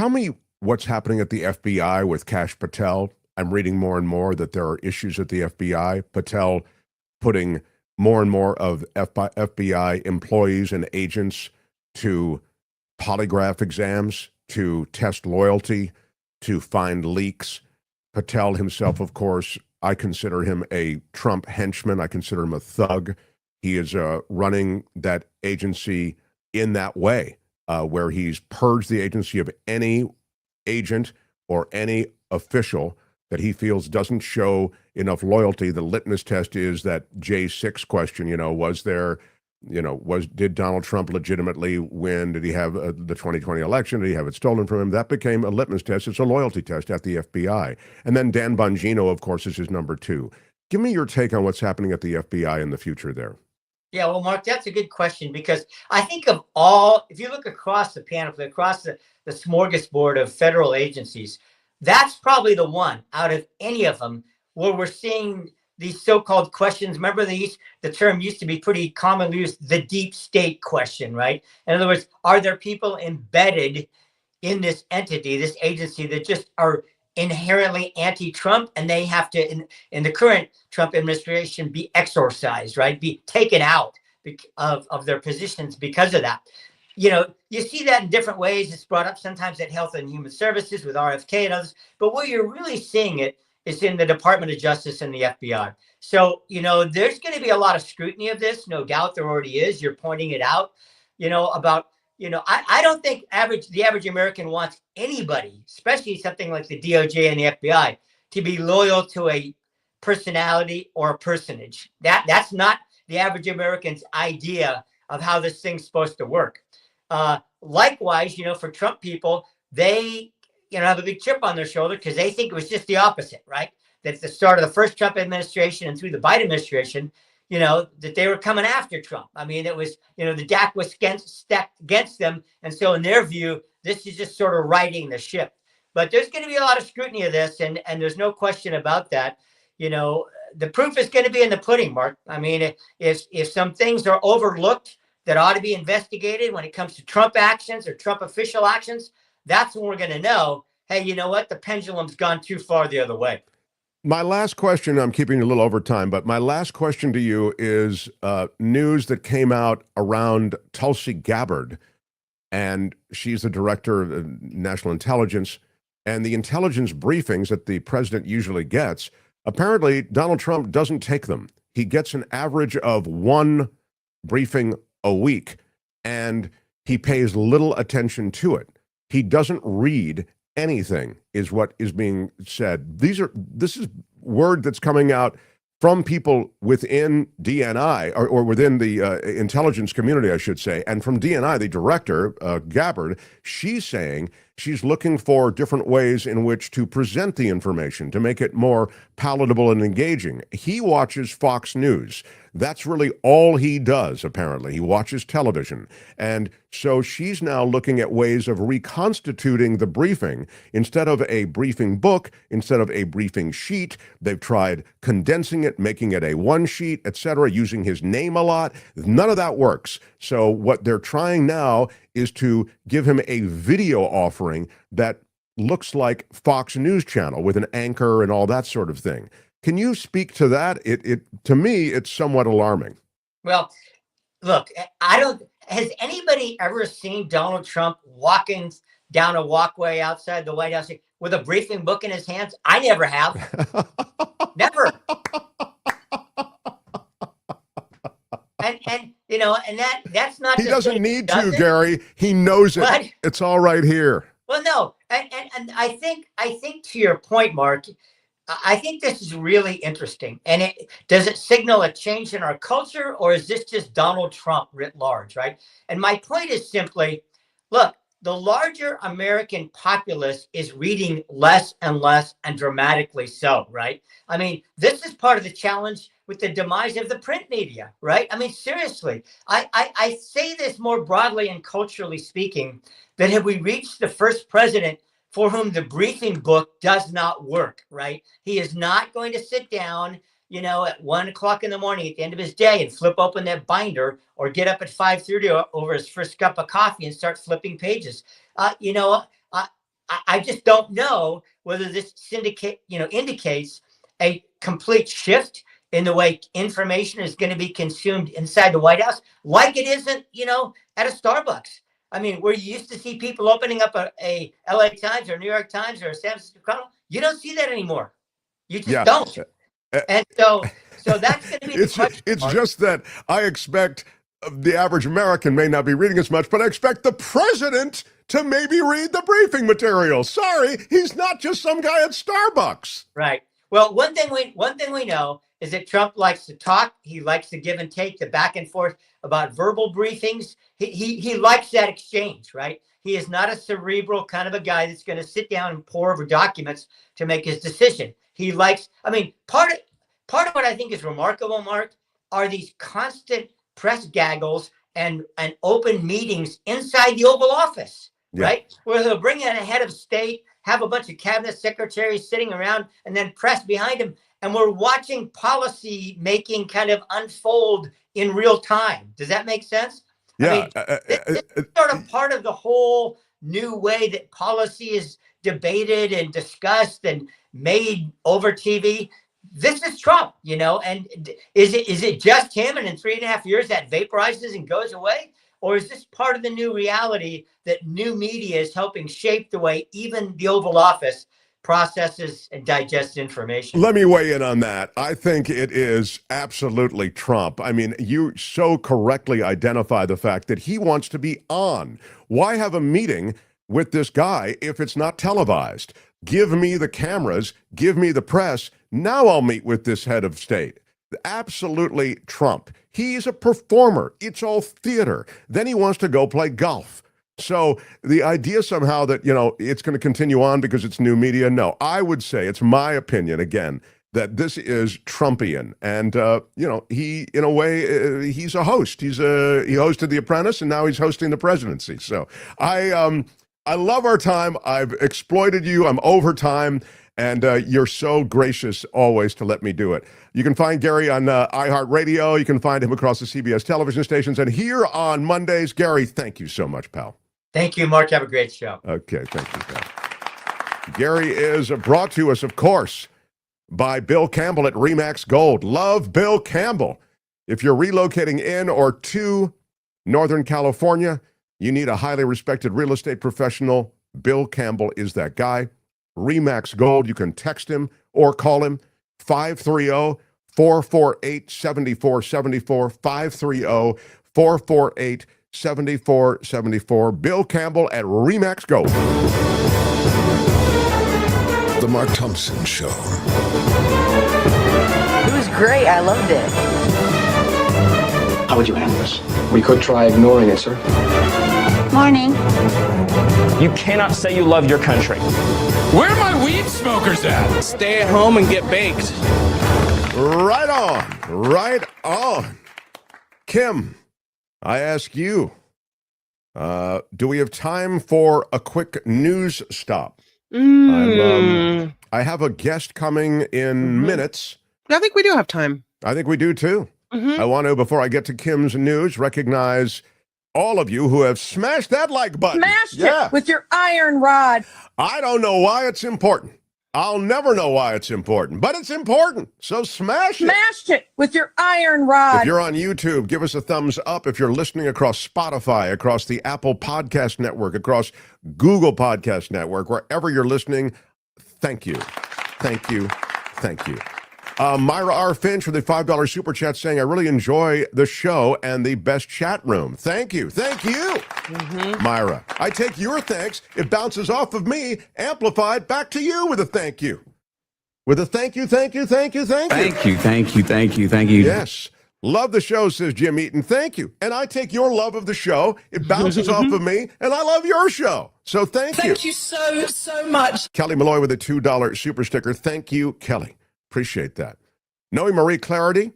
[SPEAKER 2] me what's happening at the FBI with Kash Patel. I'm reading more and more that there are issues at the FBI. Patel putting more and more of FBI employees and agents to polygraph exams, to test loyalty, to find leaks. Patel himself, of course, I consider him a Trump henchman. I consider him a thug. He is running that agency in that way, where he's purged the agency of any agent or any official that he feels doesn't show enough loyalty. The litmus test is that J6 question, did Donald Trump legitimately win? Did he have the 2020 election? Did he have it stolen from him? That became a litmus test. It's a loyalty test at the FBI. And then Dan Bongino, of course, is his number two. Give me your take on what's happening at the FBI in the future there.
[SPEAKER 8] Yeah, well, Mark, that's a good question, because I think if you look across the panoply, across the smorgasbord of federal agencies, that's probably the one out of any of them where we're seeing these so-called questions. Remember, the term used to be pretty commonly used, the deep state question, right? In other words, are there people embedded in this entity, this agency, that just are inherently anti-Trump, and they have to, in the current Trump administration, be exorcised, right? Be taken out, of their positions because of that. You know, you see that in different ways. It's brought up sometimes at Health and Human Services with RFK and others, but where you're really seeing it is in the Department of Justice and the FBI. So, you know, there's going to be a lot of scrutiny of this. No doubt there already is. You're pointing it out, you know, about, you know, I don't think the average American wants anybody, especially something like the DOJ and the FBI, to be loyal to a personality or a personage. That's not the average American's idea of how this thing's supposed to work. Likewise, you know, for Trump people, they, you know, have a big chip on their shoulder because they think it was just the opposite, right? That at the start of the first Trump administration and through the Biden administration, you know, that they were coming after Trump. I mean, it was, you know, the deck was stacked against them. And so in their view, this is just sort of righting the ship. But there's going to be a lot of scrutiny of this, and there's no question about that. You know, the proof is going to be in the pudding, Mark. I mean, if some things are overlooked that ought to be investigated when it comes to Trump actions or Trump official actions, that's when we're going to know, hey, you know what? The pendulum's gone too far the other way.
[SPEAKER 2] My last question, I'm keeping you a little over time, but my last question to you is news that came out around Tulsi Gabbard, and she's the director of national intelligence, and the intelligence briefings that the president usually gets. Apparently, Donald Trump doesn't take them. He gets an average of one briefing a week, and he pays little attention to it. He doesn't read anything, is what is being said. This is word that's coming out from people within DNI, or within the intelligence community, I should say, and from DNI, the director, Gabbard, she's saying she's looking for different ways in which to present the information to make it more palatable and engaging. He watches Fox News. That's really all he does, apparently. He watches television. And so she's now looking at ways of reconstituting the briefing. Instead of a briefing book, instead of a briefing sheet, they've tried condensing it, making it a one sheet, etc., using his name a lot. None of that works. So what they're trying now is to give him a video offering that looks like Fox News Channel with an anchor and all that sort of thing. Can you speak to that? It to me, it's somewhat alarming.
[SPEAKER 8] Well, look, has anybody ever seen Donald Trump walking down a walkway outside the White House with a briefing book in his hands? I never have. Never. And you know, and that's not.
[SPEAKER 2] He doesn't need to, Gary. He knows it.
[SPEAKER 8] What?
[SPEAKER 2] It's all right here.
[SPEAKER 8] Well, no, and I think to your point, Mark, I think this is really interesting. And does it signal a change in our culture, or is this just Donald Trump writ large, right? And my point is simply, look, the larger American populace is reading less and less, and dramatically so, right? I mean, this is part of the challenge with the demise of the print media, right? I mean, seriously, I say this more broadly and culturally speaking, that have we reached the first president for whom the briefing book does not work, right? He is not going to sit down, you know, at 1 o'clock in the morning at the end of his day and flip open that binder, or get up at 5:30 over his first cup of coffee and start flipping pages. You know, I just don't know whether this indicates a complete shift in the way information is going to be consumed inside the White House, like it isn't, you know, at a Starbucks. I mean, where you used to see people opening up a LA Times or New York Times or a San Francisco Chronicle, you don't see that anymore. You just don't. And so that's going to be the question.
[SPEAKER 2] It's just that I expect the average American may not be reading as much, but I expect the president to maybe read the briefing material. Sorry, he's not just some guy at Starbucks.
[SPEAKER 8] Right. Well, one thing we know is that Trump likes to talk. He likes to give and take, the back and forth about verbal briefings. He likes that exchange, right? He is not a cerebral kind of a guy that's going to sit down and pore over documents to make his decision. He likes, I mean, part of what I think is remarkable, Mark, are these constant press gaggles and open meetings inside the Oval Office, right? Where he'll bring in a head of state, have a bunch of cabinet secretaries sitting around, and then press behind him. And we're watching policy making kind of unfold in real time. Does that make sense?
[SPEAKER 2] Yeah.
[SPEAKER 8] I mean, this is sort of part of the whole new way that policy is debated and discussed and made over TV. this is Trump, and is it just him? And in 3.5 years that vaporizes and goes away? Or is this part of the new reality that new media is helping shape the way even the Oval Office processes and digests information?
[SPEAKER 2] Let me weigh in on that. I think it is absolutely Trump. I mean, you so correctly identify the fact that he wants to be on. Why have a meeting with this guy if it's not televised? Give me the cameras, give me the press. Now I'll meet with this head of state. Absolutely Trump. He's a performer. It's all theater. Then he wants to go play golf. So the idea somehow that, it's going to continue on because it's new media, no. I would say, it's my opinion, again, that this is Trumpian. And, he, in a way, he's a host. He hosted The Apprentice, and now he's hosting the presidency. So I love our time. I've exploited you. I'm over time. And you're so gracious always to let me do it. You can find Gary on iHeartRadio. You can find him across the CBS television stations. And here on Mondays, Gary, thank you so much, pal.
[SPEAKER 8] Thank you, Mark. Have a great show.
[SPEAKER 2] Okay, thank you, pal. Gary is brought to us, of course, by Bill Campbell at Remax Gold. Love Bill Campbell. If you're relocating in or to Northern California, you need a highly respected real estate professional. Bill Campbell is that guy. Remax Gold. You can text him or call him 530-448-7474, 530-448-7474. Bill Campbell at Remax Gold.
[SPEAKER 7] The Mark Thompson Show.
[SPEAKER 11] It was great. I loved it.
[SPEAKER 12] How would you handle this? We could try ignoring it, sir.
[SPEAKER 11] Morning.
[SPEAKER 12] You cannot say you love your country.
[SPEAKER 13] Where are my weed smokers at?
[SPEAKER 10] Stay at home and get baked.
[SPEAKER 2] Right on. Right on. Kim, I ask you, do we have time for a quick news stop? I have a guest coming in minutes.
[SPEAKER 4] I think we do have time.
[SPEAKER 2] I think we do too. I want to, before I get to Kim's news, recognize all of you who have smashed that like button.
[SPEAKER 11] Smashed it with your iron rod.
[SPEAKER 2] I don't know why it's important. I'll never know why it's important, but it's important. So smash it.
[SPEAKER 11] Smashed it with your iron rod.
[SPEAKER 2] If you're on YouTube, give us a thumbs up. If you're listening across Spotify, across the Apple Podcast Network, across Google Podcast Network, wherever you're listening, thank you. Thank you. Thank you. Myra R. Finch with the $5 super chat saying, I really enjoy the show and the best chat room. Thank you. Thank you, Myra. I take your thanks. It bounces off of me, amplified back to you with a thank you. With a thank you, thank you, thank you, thank you.
[SPEAKER 14] Thank you, thank you, thank you, thank you.
[SPEAKER 2] Yes. Love the show, says Jim Eaton. Thank you. And I take your love of the show. It bounces off of me, and I love your show. So thank you.
[SPEAKER 11] Thank you so much.
[SPEAKER 2] Kelly Malloy with a $2 super sticker. Thank you, Kelly. Appreciate that. Noe Marie Clarity,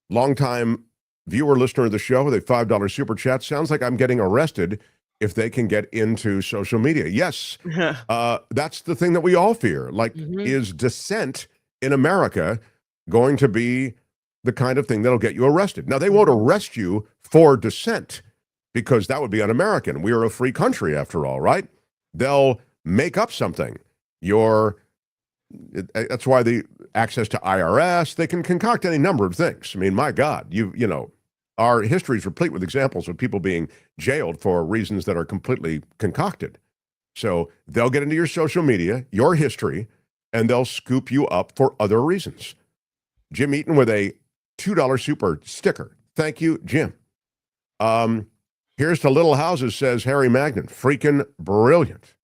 [SPEAKER 2] longtime viewer, listener of the show with a $5 super chat. Sounds like I'm getting arrested if they can get into social media. Yes, that's the thing that we all fear. Like, is dissent in America going to be the kind of thing that'll get you arrested? Now, they won't arrest you for dissent because that would be un-American. We are a free country after all, right? They'll make up something. That's why the access to IRS, they can concoct any number of things. I mean, my God, you know, our history is replete with examples of people being jailed for reasons that are completely concocted. So they'll get into your social media, your history, and they'll scoop you up for other reasons. Jim Eaton with a $2 super sticker. Thank you, Jim. Here's to Little Houses, says Harry Magnan. Freaking brilliant.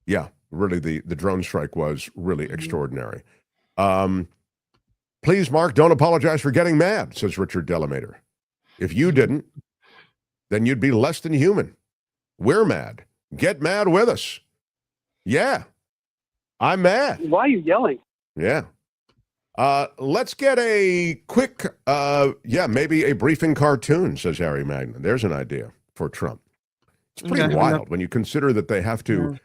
[SPEAKER 2] Yeah, really, the drone strike was really extraordinary. Please, Mark, don't apologize for getting mad, says Richard Delamater. If you didn't, then you'd be less than human. We're mad. Get mad with us. Yeah, I'm mad.
[SPEAKER 15] Why are you yelling?
[SPEAKER 2] Yeah. Let's get a quick, maybe a briefing cartoon, says Harry Magnan. There's an idea for Trump. It's pretty wild when you consider that they have to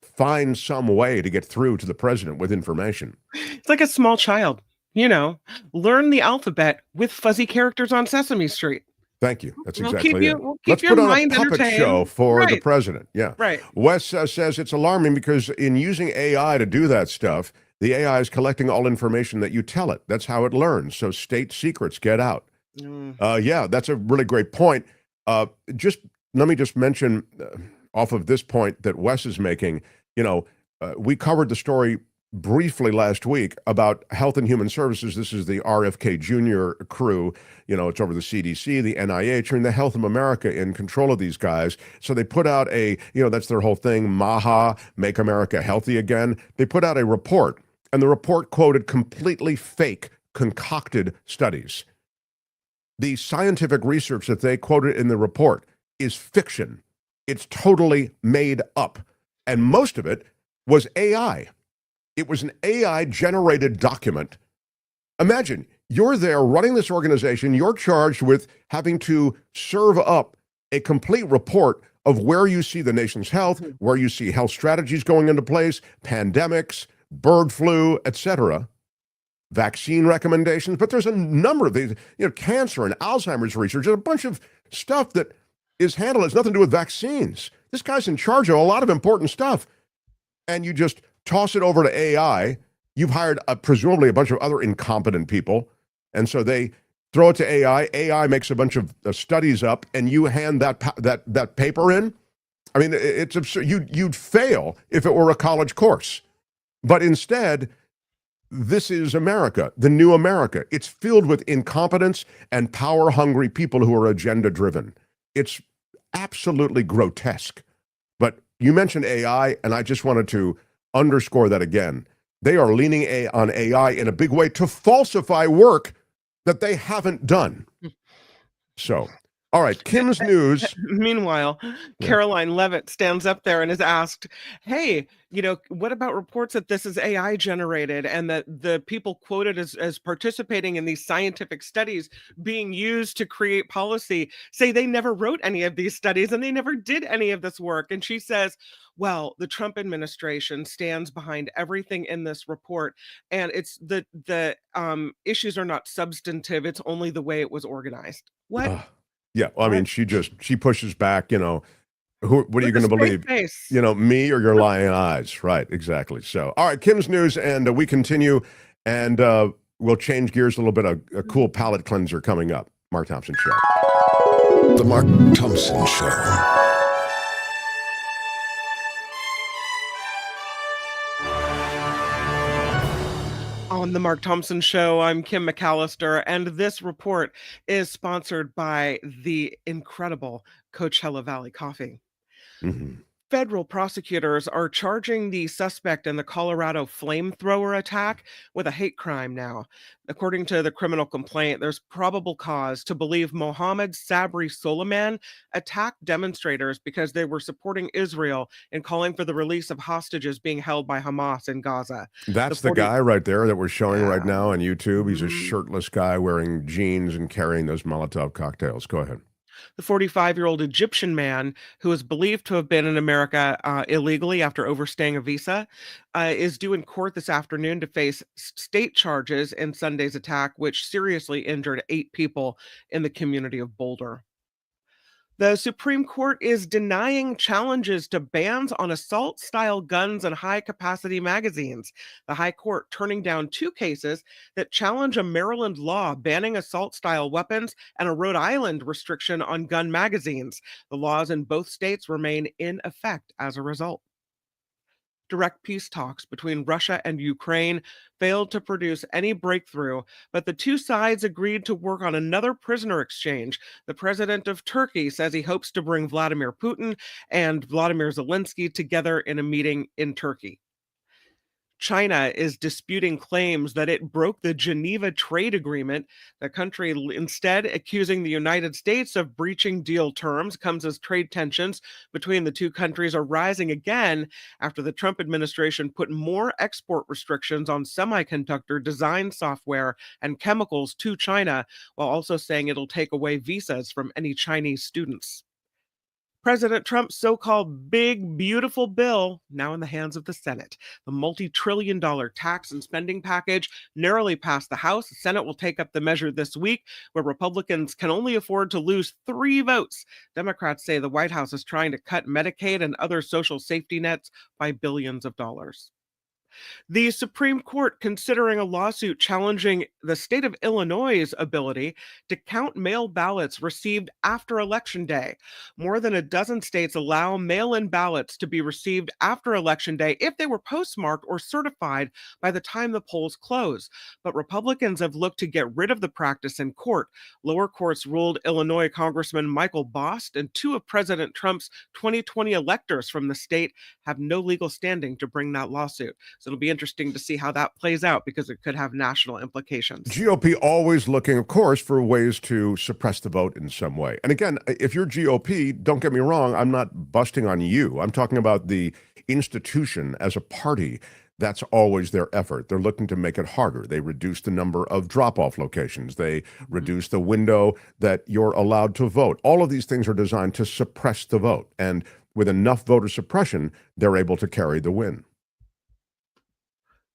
[SPEAKER 2] find some way to get through to the president with information.
[SPEAKER 4] It's like a small child, learn the alphabet with fuzzy characters on Sesame Street.
[SPEAKER 2] Thank you. That's exactly it.
[SPEAKER 4] We'll
[SPEAKER 2] Let's put on a puppet show for the president. Yeah.
[SPEAKER 4] Right.
[SPEAKER 2] Wes says it's alarming because in using AI to do that stuff, The AI is collecting all information that you tell it. That's how it learns. So state secrets get out. Yeah, that's a really great point. Just let me just mention off of this point that Wes is making, we covered the story briefly last week about Health and Human Services. This is the RFK Jr. crew. It's over the CDC, the NIH, and the Health of America in control of these guys. So they put out that's their whole thing, MAHA, Make America Healthy Again. They put out a report, and the report quoted completely fake, concocted studies. The scientific research that they quoted in the report is fiction. It's totally made up. And most of it was AI. It was an AI-generated document. Imagine, you're there running this organization, you're charged with having to serve up a complete report of where you see the nation's health, where you see health strategies going into place, pandemics, bird flu, etc., vaccine recommendations, but there's a number of these, cancer and Alzheimer's research, there's a bunch of stuff that is handled, has nothing to do with vaccines. This guy's in charge of a lot of important stuff. And you just toss it over to AI. You've hired presumably a bunch of other incompetent people. And so they throw it to AI. AI makes a bunch of studies up, and you hand that paper in. I mean, it's absurd. You'd fail if it were a college course. But instead, this is America, the new America. It's filled with incompetence and power-hungry people who are agenda-driven. It's absolutely grotesque. But you mentioned AI, and I just wanted to underscore that again. They are leaning on AI in a big way to falsify work that they haven't done. So, all right, Kim's News.
[SPEAKER 4] Meanwhile, Caroline Levitt stands up there and is asked, hey, what about reports that this is AI generated and that the people quoted as participating in these scientific studies being used to create policy say they never wrote any of these studies and they never did any of this work. And she says, well, the Trump administration stands behind everything in this report, and it's the issues are not substantive. It's only the way it was organized. What?
[SPEAKER 2] Yeah, well, I mean, she pushes back, what are you going to believe?
[SPEAKER 4] Face.
[SPEAKER 2] Me or your lying eyes? Right, exactly. So, all right, Kim's News, and we continue, and we'll change gears a little bit. A cool palate cleanser coming up. Mark Thompson Show.
[SPEAKER 7] The Mark Thompson Show.
[SPEAKER 4] On the Mark Thompson Show, I'm Kim McAllister, and this report is sponsored by the incredible Coachella Valley Coffee.
[SPEAKER 2] Mm-hmm.
[SPEAKER 4] Federal prosecutors are charging the suspect in the Colorado flamethrower attack with a hate crime now. According to the criminal complaint, there's probable cause to believe Mohammed Sabri Soliman attacked demonstrators because they were supporting Israel and calling for the release of hostages being held by Hamas in Gaza.
[SPEAKER 2] That's the guy right there that we're showing right now on YouTube. He's a shirtless guy wearing jeans and carrying those Molotov cocktails. Go ahead.
[SPEAKER 4] The 45-year-old Egyptian man, who is believed to have been in America illegally after overstaying a visa, is due in court this afternoon to face state charges in Sunday's attack, which seriously injured 8 people in the community of Boulder. The Supreme Court is denying challenges to bans on assault-style guns and high-capacity magazines. The High Court turning down 2 cases that challenge a Maryland law banning assault-style weapons and a Rhode Island restriction on gun magazines. The laws in both states remain in effect as a result. Direct peace talks between Russia and Ukraine failed to produce any breakthrough, but the 2 sides agreed to work on another prisoner exchange. The president of Turkey says he hopes to bring Vladimir Putin and Vladimir Zelensky together in a meeting in Turkey. China is disputing claims that it broke the Geneva Trade Agreement. The country instead accusing the United States of breaching deal terms. Comes as trade tensions between the 2 countries are rising again after the Trump administration put more export restrictions on semiconductor design software and chemicals to China, while also saying it'll take away visas from any Chinese students. President Trump's so-called big, beautiful bill now in the hands of the Senate. The multi-trillion-dollar tax and spending package narrowly passed the House. The Senate will take up the measure this week, where Republicans can only afford to lose 3 votes. Democrats say the White House is trying to cut Medicaid and other social safety nets by billions of dollars. The Supreme Court considering a lawsuit challenging the state of Illinois' ability to count mail ballots received after Election Day. More than a dozen states allow mail-in ballots to be received after Election Day if they were postmarked or certified by the time the polls close. But Republicans have looked to get rid of the practice in court. Lower courts ruled Illinois Congressman Michael Bost and two of President Trump's 2020 electors from the state have no legal standing to bring that lawsuit. So it'll be interesting to see how that plays out because it could have national implications.
[SPEAKER 2] GOP always looking, of course, for ways to suppress the vote in some way. And again, if you're GOP, don't get me wrong, I'm not busting on you. I'm talking about the institution as a party. That's always their effort. They're looking to make it harder. They reduce the number of drop-off locations. They reduce the window that you're allowed to vote. All of these things are designed to suppress the vote. And with enough voter suppression, they're able to carry the win.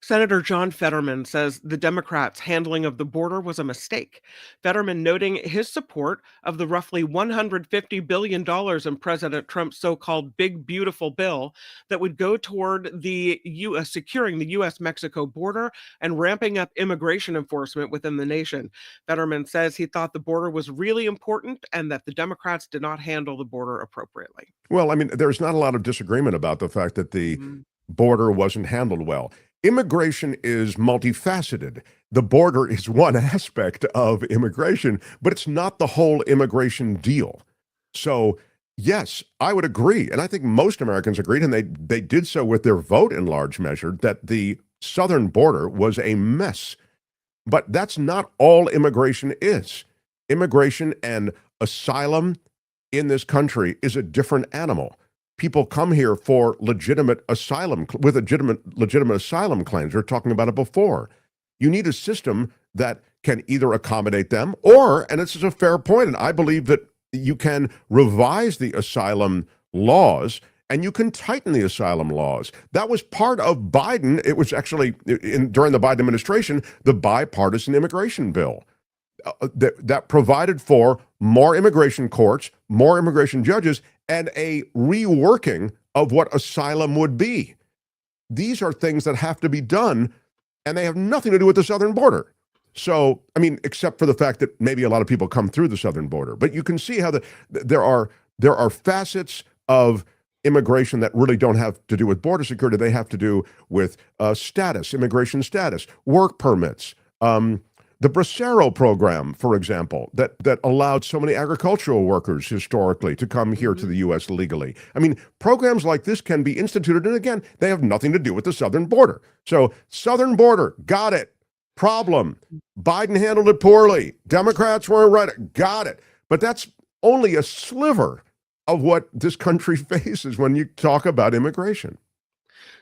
[SPEAKER 4] Senator John Fetterman says the Democrats' handling of the border was a mistake. Fetterman noting his support of the roughly $150 billion in President Trump's so-called Big Beautiful Bill that would go toward the securing the U.S.-Mexico border and ramping up immigration enforcement within the nation. Fetterman says he thought the border was really important and that the Democrats did not handle the border appropriately.
[SPEAKER 2] Well, I mean, there's not a lot of disagreement about the fact that the border wasn't handled well. Immigration is multifaceted. The border is one aspect of immigration, but it's not the whole immigration deal. So, yes, I would agree, and I think most Americans agreed, and they did so with their vote in large measure, that the southern border was a mess. But that's not all immigration is. Immigration and asylum in this country is a different animal. People come here for legitimate asylum, with legitimate asylum claims. We were talking about it before. You need a system that can either accommodate them or, and this is a fair point, and I believe that you can revise the asylum laws and you can tighten the asylum laws. That was part of Biden. It was actually, during the Biden administration, the bipartisan immigration bill that provided for more immigration courts, more immigration judges, and a reworking of what asylum would be. These are things that have to be done, and they have nothing to do with the southern border. So, I mean, except for the fact that maybe a lot of people come through the southern border. But you can see how there are facets of immigration that really don't have to do with border security. They have to do with status, immigration status, work permits, the Bracero program, for example, that allowed so many agricultural workers historically to come here to the U.S. legally. I mean, programs like this can be instituted, and again, they have nothing to do with the southern border. So, southern border, got it. Problem. Biden handled it poorly. Democrats weren't right. Got it. But that's only a sliver of what this country faces when you talk about immigration.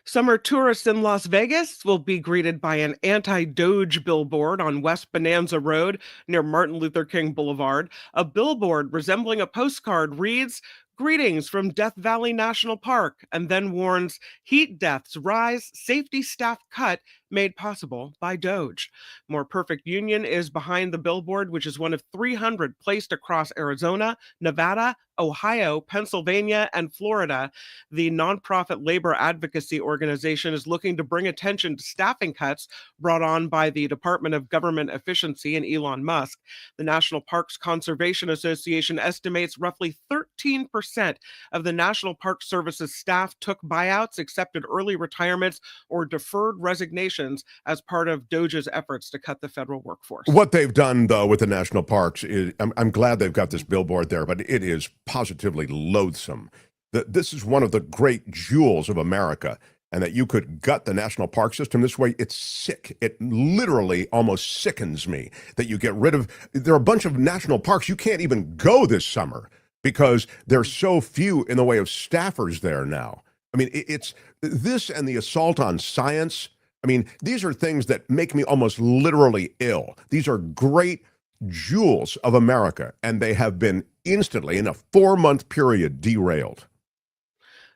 [SPEAKER 4] Summer tourists in Las Vegas will be greeted by an anti-Doge billboard on West Bonanza Road near Martin Luther King Boulevard. A billboard resembling a postcard reads, "Greetings from Death Valley National Park," and then warns, "Heat deaths rise, safety staff cut, made possible by Doge." More Perfect Union is behind the billboard, which is one of 300 placed across Arizona, Nevada, Ohio, Pennsylvania, and Florida. The nonprofit labor advocacy organization is looking to bring attention to staffing cuts brought on by the Department of Government Efficiency and Elon Musk. The National Parks Conservation Association estimates roughly 13% of the National Park Service's staff took buyouts, accepted early retirements, or deferred resignations as part of Doge's efforts to cut the federal workforce.
[SPEAKER 2] What they've done, though, with the national parks is, I'm glad they've got this billboard there, but it is positively loathsome. This is one of the great jewels of America, and that you could gut the national park system this way, it's sick. It literally almost sickens me that you get rid of, there are a bunch of national parks you can't even go this summer because there's so few in the way of staffers there now. I mean, it's this and the assault on science. I mean, these are things that make me almost literally ill. These are great jewels of America, and they have been instantly, in a 4-month period, derailed.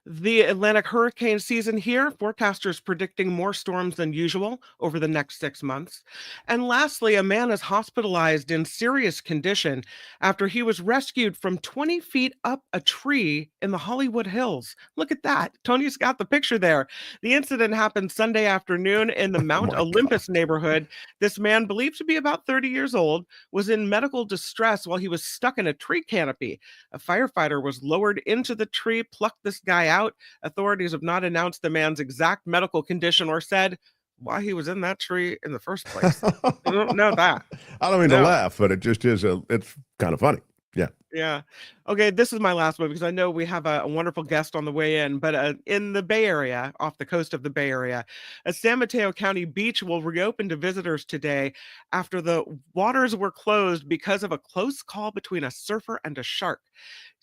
[SPEAKER 4] The Atlantic hurricane season here, forecasters predicting more storms than usual over the next 6 months. And lastly, a man is hospitalized in serious condition after he was rescued from 20 feet up a tree in the Hollywood Hills. Look at that. Tony's got the picture there. The incident happened Sunday afternoon in the Mount Olympus neighborhood. This man, believed to be about 30 years old, was in medical distress while he was stuck in a tree canopy. A firefighter was lowered into the tree, plucked this guy out. Authorities have not announced the man's exact medical condition or said why he was in that tree in the first place. I don't know that.
[SPEAKER 2] I don't mean to laugh, but it just is it's kind of funny. Yeah.
[SPEAKER 4] Yeah. Okay, this is my last one because I know we have a wonderful guest on the way in, but in the Bay Area, off the coast of the Bay Area, a San Mateo County beach will reopen to visitors today after the waters were closed because of a close call between a surfer and a shark.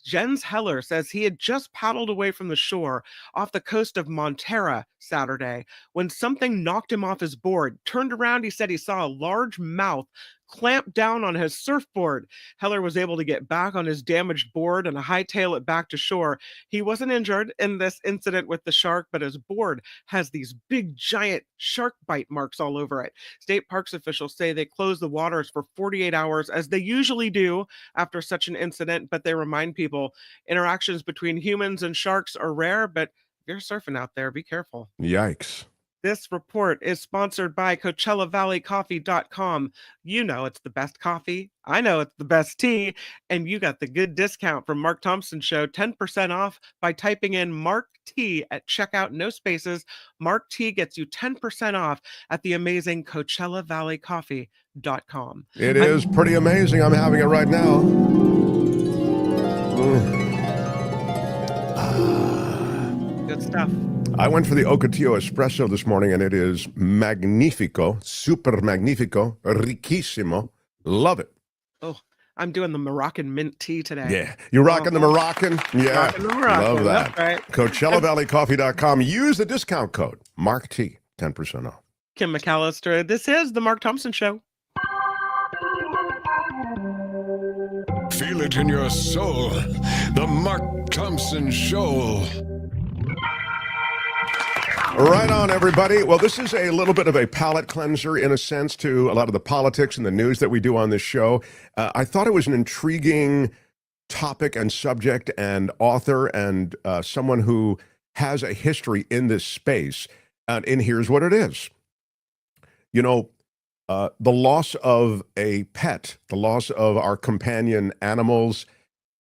[SPEAKER 4] Jens Heller says he had just paddled away from the shore off the coast of Montera Saturday when something knocked him off his board. Turned around, he said he saw a large mouth clamp down on his surfboard. Heller was able to get back on his damaged board and hightail it back to shore. He wasn't injured in this incident with the shark, but his board has these big, giant shark bite marks all over it. State parks officials say they close the waters for 48 hours, as they usually do after such an incident, but they remind people interactions between humans and sharks are rare, but if you're surfing out there, be careful.
[SPEAKER 2] Yikes.
[SPEAKER 4] This report is sponsored by CoachellaValleyCoffee.com. You know it's the best coffee. I know it's the best tea. And you got the good discount from Mark Thompson Show, 10% off by typing in Mark T at checkout, no spaces. Mark T gets you 10% off at the amazing CoachellaValleyCoffee.com.
[SPEAKER 2] It is pretty amazing. I'm having it right now.
[SPEAKER 4] Good stuff.
[SPEAKER 2] I went for the Ocotillo Espresso this morning, and it is magnifico, super magnifico, riquísimo. Love it.
[SPEAKER 4] Oh, I'm doing the Moroccan mint tea today.
[SPEAKER 2] Yeah. You're rocking the Moroccan? Yeah.
[SPEAKER 4] Rocking the Moroccan.
[SPEAKER 2] Love that.
[SPEAKER 4] That's right.
[SPEAKER 2] CoachellaValleyCoffee.com. Use the discount code, Mark T, 10% off.
[SPEAKER 4] Kim McAllister. This is the Mark Thompson Show.
[SPEAKER 7] Feel it in your soul. The Mark Thompson Show.
[SPEAKER 2] Right on, everybody. Well, this is a little bit of a palate cleanser, in a sense, to a lot of the politics and the news that we do on this show. I thought it was an intriguing topic and subject and author and someone who has a history in this space. And here's what it is. You know, the loss of a pet, the loss of our companion animals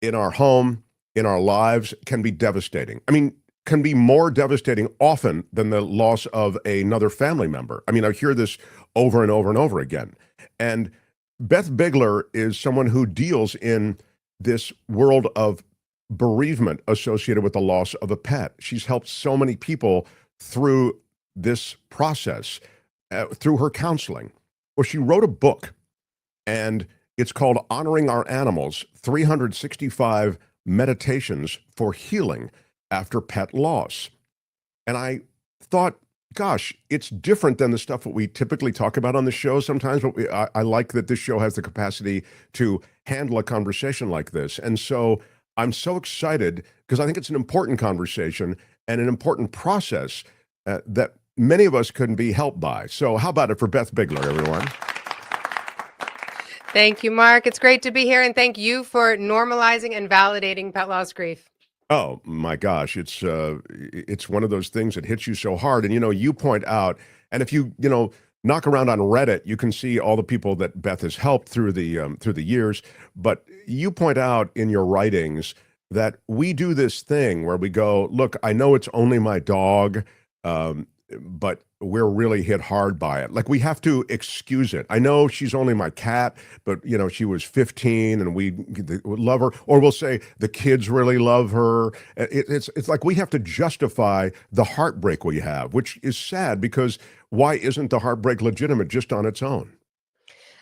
[SPEAKER 2] in our home, in our lives, can be devastating. I mean, can be more devastating often than the loss of another family member. I mean, I hear this over and over and over again. And Beth Bigler is someone who deals in this world of bereavement associated with the loss of a pet. She's helped so many people through this process, through her counseling. Well, she wrote a book, and it's called Honoring Our Animals, 365 Meditations for Healing After Pet Loss. And I thought, gosh, it's different than the stuff that we typically talk about on the show sometimes, but I like that this show has the capacity to handle a conversation like this. And so I'm so excited because I think it's an important conversation and an important process that many of us couldn't be helped by. So how about it for Beth Bigler, everyone?
[SPEAKER 15] Thank you, Mark. It's great to be here, and thank you for normalizing and validating pet loss grief.
[SPEAKER 2] Oh my gosh, it's one of those things that hits you so hard. And you point out, and if you knock around on Reddit, you can see all the people that Beth has helped through the years. But you point out in your writings that we do this thing where we go, look, I know it's only my dog, but we're really hit hard by it. Like, we have to excuse it. I know she's only my cat, but she was 15 and we love her. Or we'll say the kids really love her. It's like we have to justify the heartbreak we have, which is sad because why isn't the heartbreak legitimate just on its own?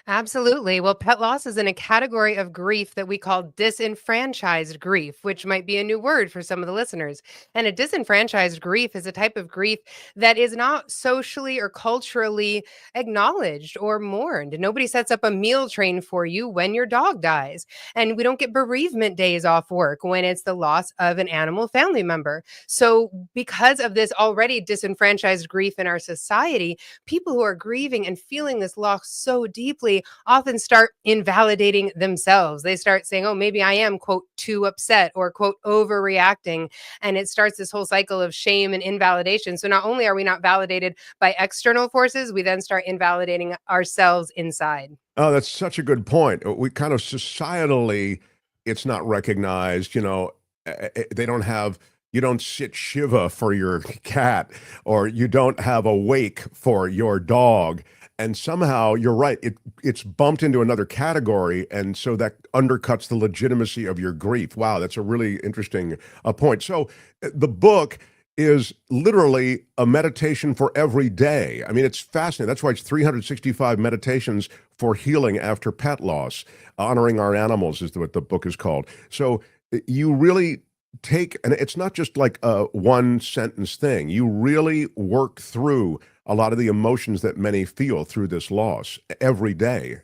[SPEAKER 15] Absolutely. Well, pet loss is in a category of grief that we call disenfranchised grief, which might be a new word for some of the listeners. And a disenfranchised grief is a type of grief that is not socially or culturally acknowledged or mourned. Nobody sets up a meal train for you when your dog dies. And we don't get bereavement days off work when it's the loss of an animal family member. So, because of this already disenfranchised grief in our society, people who are grieving and feeling this loss so deeply often start invalidating themselves. They start saying, oh, maybe I am, quote, too upset or, quote, overreacting. And it starts this whole cycle of shame and invalidation. So not only are we not validated by external forces, we then start invalidating ourselves inside.
[SPEAKER 2] Oh, that's such a good point. We kind of societally, it's not recognized, they don't have, you don't sit Shiva for your cat, or you don't have a wake for your dog. And somehow, you're right, it's bumped into another category, and so that undercuts the legitimacy of your grief. Wow, that's a really interesting point. So the book is literally a meditation for every day. I mean, it's fascinating. That's why it's 365 meditations for healing after pet loss. Honoring Our Animals is what the book is called. So you really take, and it's not just like a one sentence thing. You really work through a lot of the emotions that many feel through this loss every day.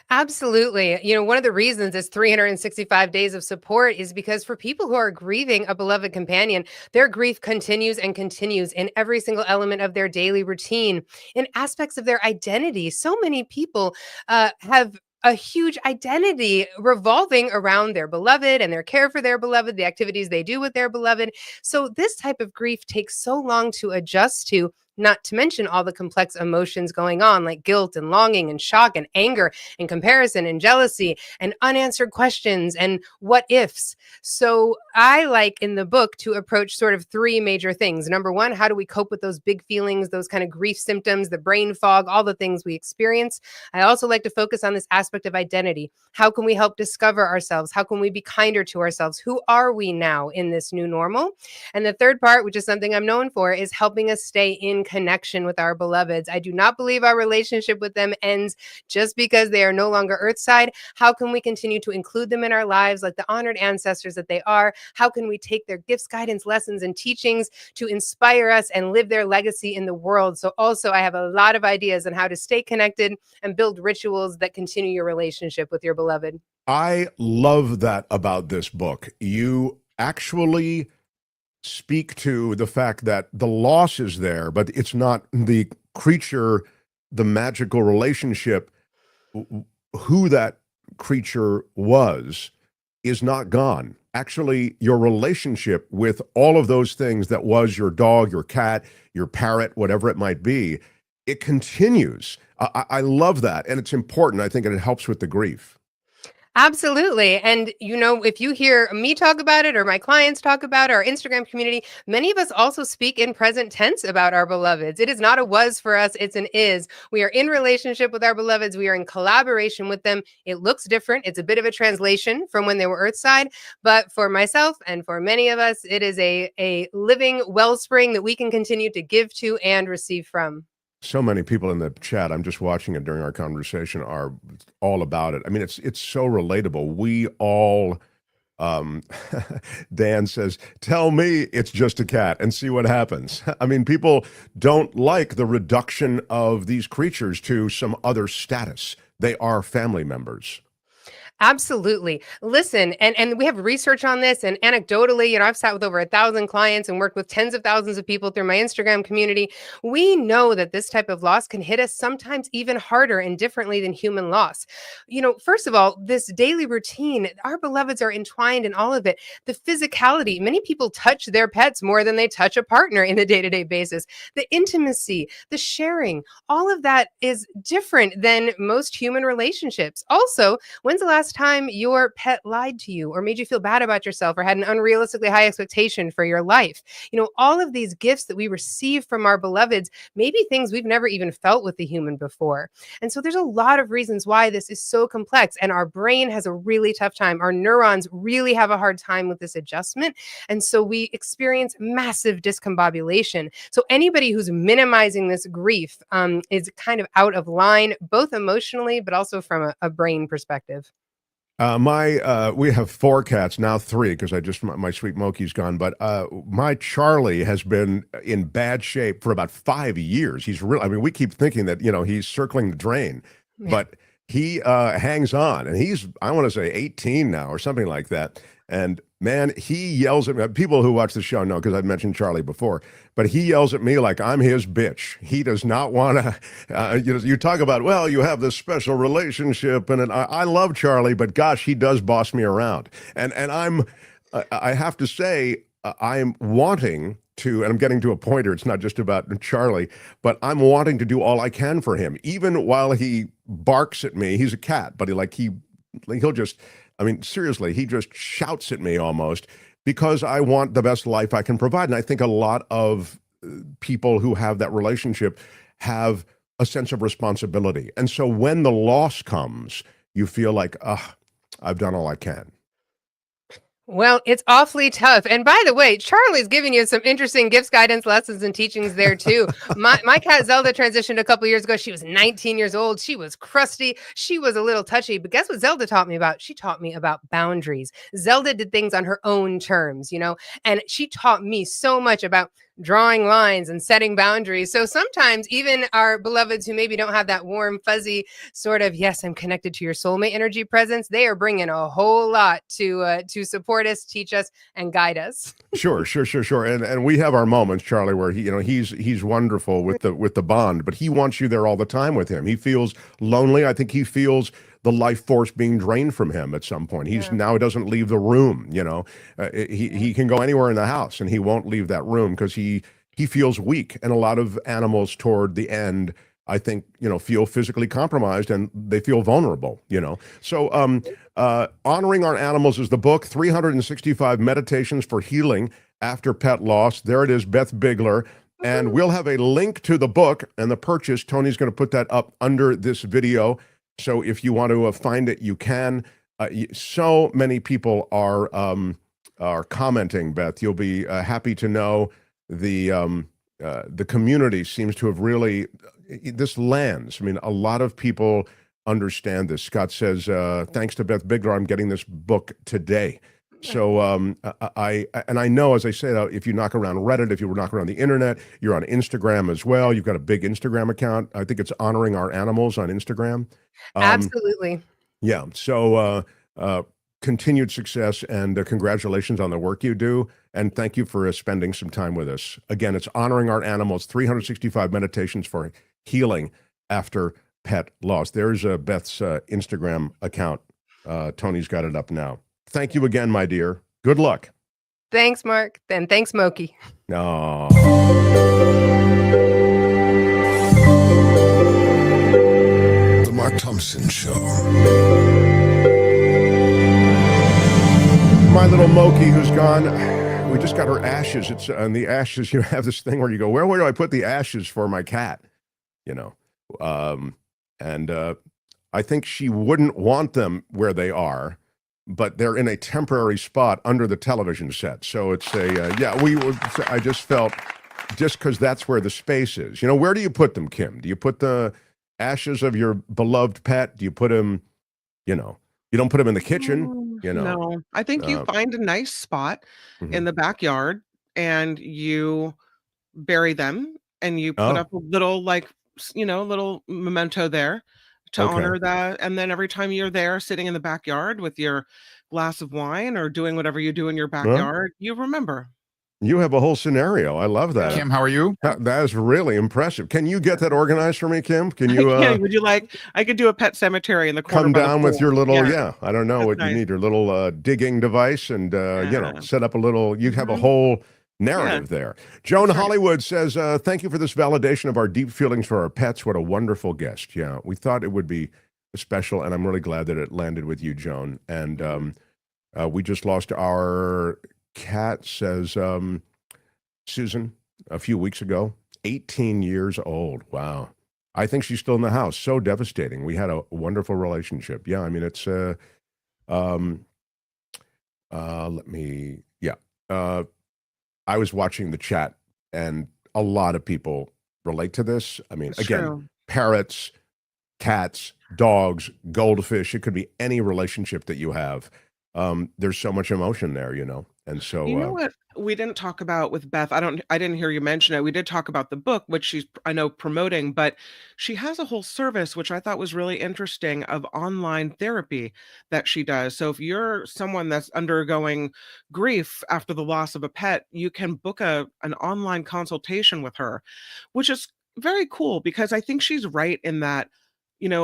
[SPEAKER 15] Absolutely. One of the reasons it's 365 days of support is because for people who are grieving a beloved companion, their grief continues and continues in every single element of their daily routine, in aspects of their identity. So many people have a huge identity revolving around their beloved and their care for their beloved, the activities they do with their beloved. So this type of grief takes so long to adjust to, not to mention all the complex emotions going on, like guilt and longing and shock and anger and comparison and jealousy and unanswered questions and what ifs. So I like in the book to approach sort of three major things. Number one, how do we cope with those big feelings, those kind of grief symptoms, the brain fog, all the things we experience? I also like to focus on this aspect of identity. How can we help discover ourselves? How can we be kinder to ourselves? Who are we now in this new normal? And the third part, which is something I'm known for, is helping us stay in connection with our beloveds. I do not believe our relationship with them ends just because they are no longer earthside. How can we continue to include them in our lives like the honored ancestors that they are? How can we take their gifts, guidance, lessons, and teachings to inspire us and live their legacy in the world? So also, I have a lot of ideas on how to stay connected and build rituals that continue your relationship with your beloved.
[SPEAKER 2] I love that about this book. You actually speak to the fact that the loss is there, but it's not the creature, the magical relationship, who that creature was, is not gone. Actually, your relationship with all of those things that was your dog, your cat, your parrot, whatever it might be, it continues. I love that. And it's important, I think, and it helps with the grief.
[SPEAKER 15] Absolutely. And, if you hear me talk about it or my clients talk about it, our Instagram community, many of us also speak in present tense about our beloveds. It is not a was for us, it's an is. We are in relationship with our beloveds. We are in collaboration with them. It looks different. It's a bit of a translation from when they were earthside. But for myself and for many of us, it is a living wellspring that we can continue to give to and receive from.
[SPEAKER 2] So many people in the chat, I'm just watching it during our conversation, are all about it. I mean, it's so relatable. We all, Dan says, tell me it's just a cat and see what happens. I mean, people don't like the reduction of these creatures to some other status. They are family members.
[SPEAKER 15] Absolutely. Listen, and we have research on this, and anecdotally, I've sat with over 1,000 clients and worked with tens of thousands of people through my Instagram community. We know that this type of loss can hit us sometimes even harder and differently than human loss. First of all, this daily routine, our beloveds are entwined in all of it. The physicality, many people touch their pets more than they touch a partner in a day-to-day basis. The intimacy, the sharing, all of that is different than most human relationships. Also, when's the last last time your pet lied to you or made you feel bad about yourself or had an unrealistically high expectation for your life? All of these gifts that we receive from our beloveds may be things we've never even felt with the human before. And so there's a lot of reasons why this is so complex, and our brain has a really tough time. Our neurons really have a hard time with this adjustment. And so we experience massive discombobulation. So anybody who's minimizing this grief is kind of out of line, both emotionally, but also from a brain perspective.
[SPEAKER 2] We have 4 cats, now 3, because my sweet Moki's gone, but my Charlie has been in bad shape for about 5 years. We keep thinking that, he's circling the drain, but he hangs on, and he's, I want to say 18 now or something like that. And man, he yells at me. People who watch the show know, because I've mentioned Charlie before, but he yells at me like I'm his bitch. He does not want to, you talk about, well, you have this special relationship, and I love Charlie, but gosh, he does boss me around. And I have to say, I'm wanting to, and I'm getting to a point here, it's not just about Charlie, but I'm wanting to do all I can for him. Even while he barks at me, he's a cat, but he'll just, seriously, he just shouts at me almost, because I want the best life I can provide. And I think a lot of people who have that relationship have a sense of responsibility. And so when the loss comes, you feel like, I've done all I can.
[SPEAKER 15] Well, it's awfully tough. And by the way, Charlie's giving you some interesting gifts, guidance, lessons, and teachings there too. My cat Zelda transitioned a couple years ago. She was 19 years old. She was crusty. She was a little touchy. But guess what Zelda taught me about? She taught me about boundaries. Zelda did things on her own terms, and she taught me so much about drawing lines and setting boundaries. So sometimes even our beloveds who maybe don't have that warm, fuzzy sort of, yes, I'm connected to your soulmate energy presence, they are bringing a whole lot to support us, teach us, and guide us.
[SPEAKER 2] Sure. And we have our moments, Charlie, where he's wonderful with the bond, but he wants you there all the time with him. He feels lonely. I think he feels the life force being drained from him at some point. Now he doesn't leave the room, he can go anywhere in the house and he won't leave that room because he feels weak. And a lot of animals toward the end, I think, feel physically compromised and they feel vulnerable, So Honoring Our Animals is the book, 365 Meditations for Healing After Pet Loss. There it is, Beth Bigler. And we'll have a link to the book and the purchase. Tony's going to put that up under this video. So if you want to find it, you can. So many people are commenting, Beth. You'll be happy to know the community seems to have really, this lands. A lot of people understand this. Scott says, thanks to Beth Bigler, I'm getting this book today. So I know, as I say, if you knock around Reddit, if you knock around the internet, you're on Instagram as well. You've got a big Instagram account. I think it's Honoring Our Animals on Instagram.
[SPEAKER 15] Absolutely.
[SPEAKER 2] Yeah. So continued success and congratulations on the work you do. And thank you for spending some time with us. Again, it's Honoring Our Animals, 365 Meditations for Healing After Pet Loss. There's Beth's Instagram account. Tony's got it up now. Thank you again, my dear. Good luck.
[SPEAKER 15] Thanks, Mark. And thanks, Moki.
[SPEAKER 2] Oh.
[SPEAKER 7] The Mark Thompson Show.
[SPEAKER 2] My little Moki who's gone, we just got her ashes. It's on the ashes. You have this thing where you go, where do I put the ashes for my cat? And I think she wouldn't want them where they are, but they're in a temporary spot under the television set. So it's I just felt, just because that's where the space is. Where do you put them, Kim? Do you put the ashes of your beloved pet? Do you put them, you don't put them in the kitchen?
[SPEAKER 4] No, I think you find a nice spot in the backyard and you bury them and you put up a little, little memento there to honor that. And then every time you're there sitting in the backyard with your glass of wine or doing whatever you do in your backyard, you remember.
[SPEAKER 2] You have a whole scenario. I love that.
[SPEAKER 13] Kim, how are you?
[SPEAKER 2] That is really impressive. Can you get that organized for me, Kim? Can you?
[SPEAKER 4] Would you like? I could do a pet cemetery in the corner.
[SPEAKER 2] Come down with your little, I don't know
[SPEAKER 4] That's
[SPEAKER 2] what
[SPEAKER 4] nice.
[SPEAKER 2] you need, your little digging device, and set up a little. You have a whole narrative there. Joan Hollywood says, "Thank you for this validation of our deep feelings for our pets. What a wonderful guest. Yeah, we thought it would be special, and I'm really glad that it landed with you, Joan. And we just lost our cat, says Susan, a few weeks ago. 18 years old. Wow. I think she's still in the house. So devastating. We had a wonderful relationship. Yeah, I mean, it's I was watching the chat, and a lot of people relate to this. I mean, again, parrots, cats, dogs, goldfish, it could be any relationship that you have. There's so much emotion there, And so
[SPEAKER 4] You know what we didn't talk about with Beth? I didn't hear you mention it. We did talk about the book, which she's, I know, promoting, but she has a whole service which I thought was really interesting, of online therapy that she does. So if you're someone that's undergoing grief after the loss of a pet, you can book an online consultation with her, which is very cool, because I think she's right in that,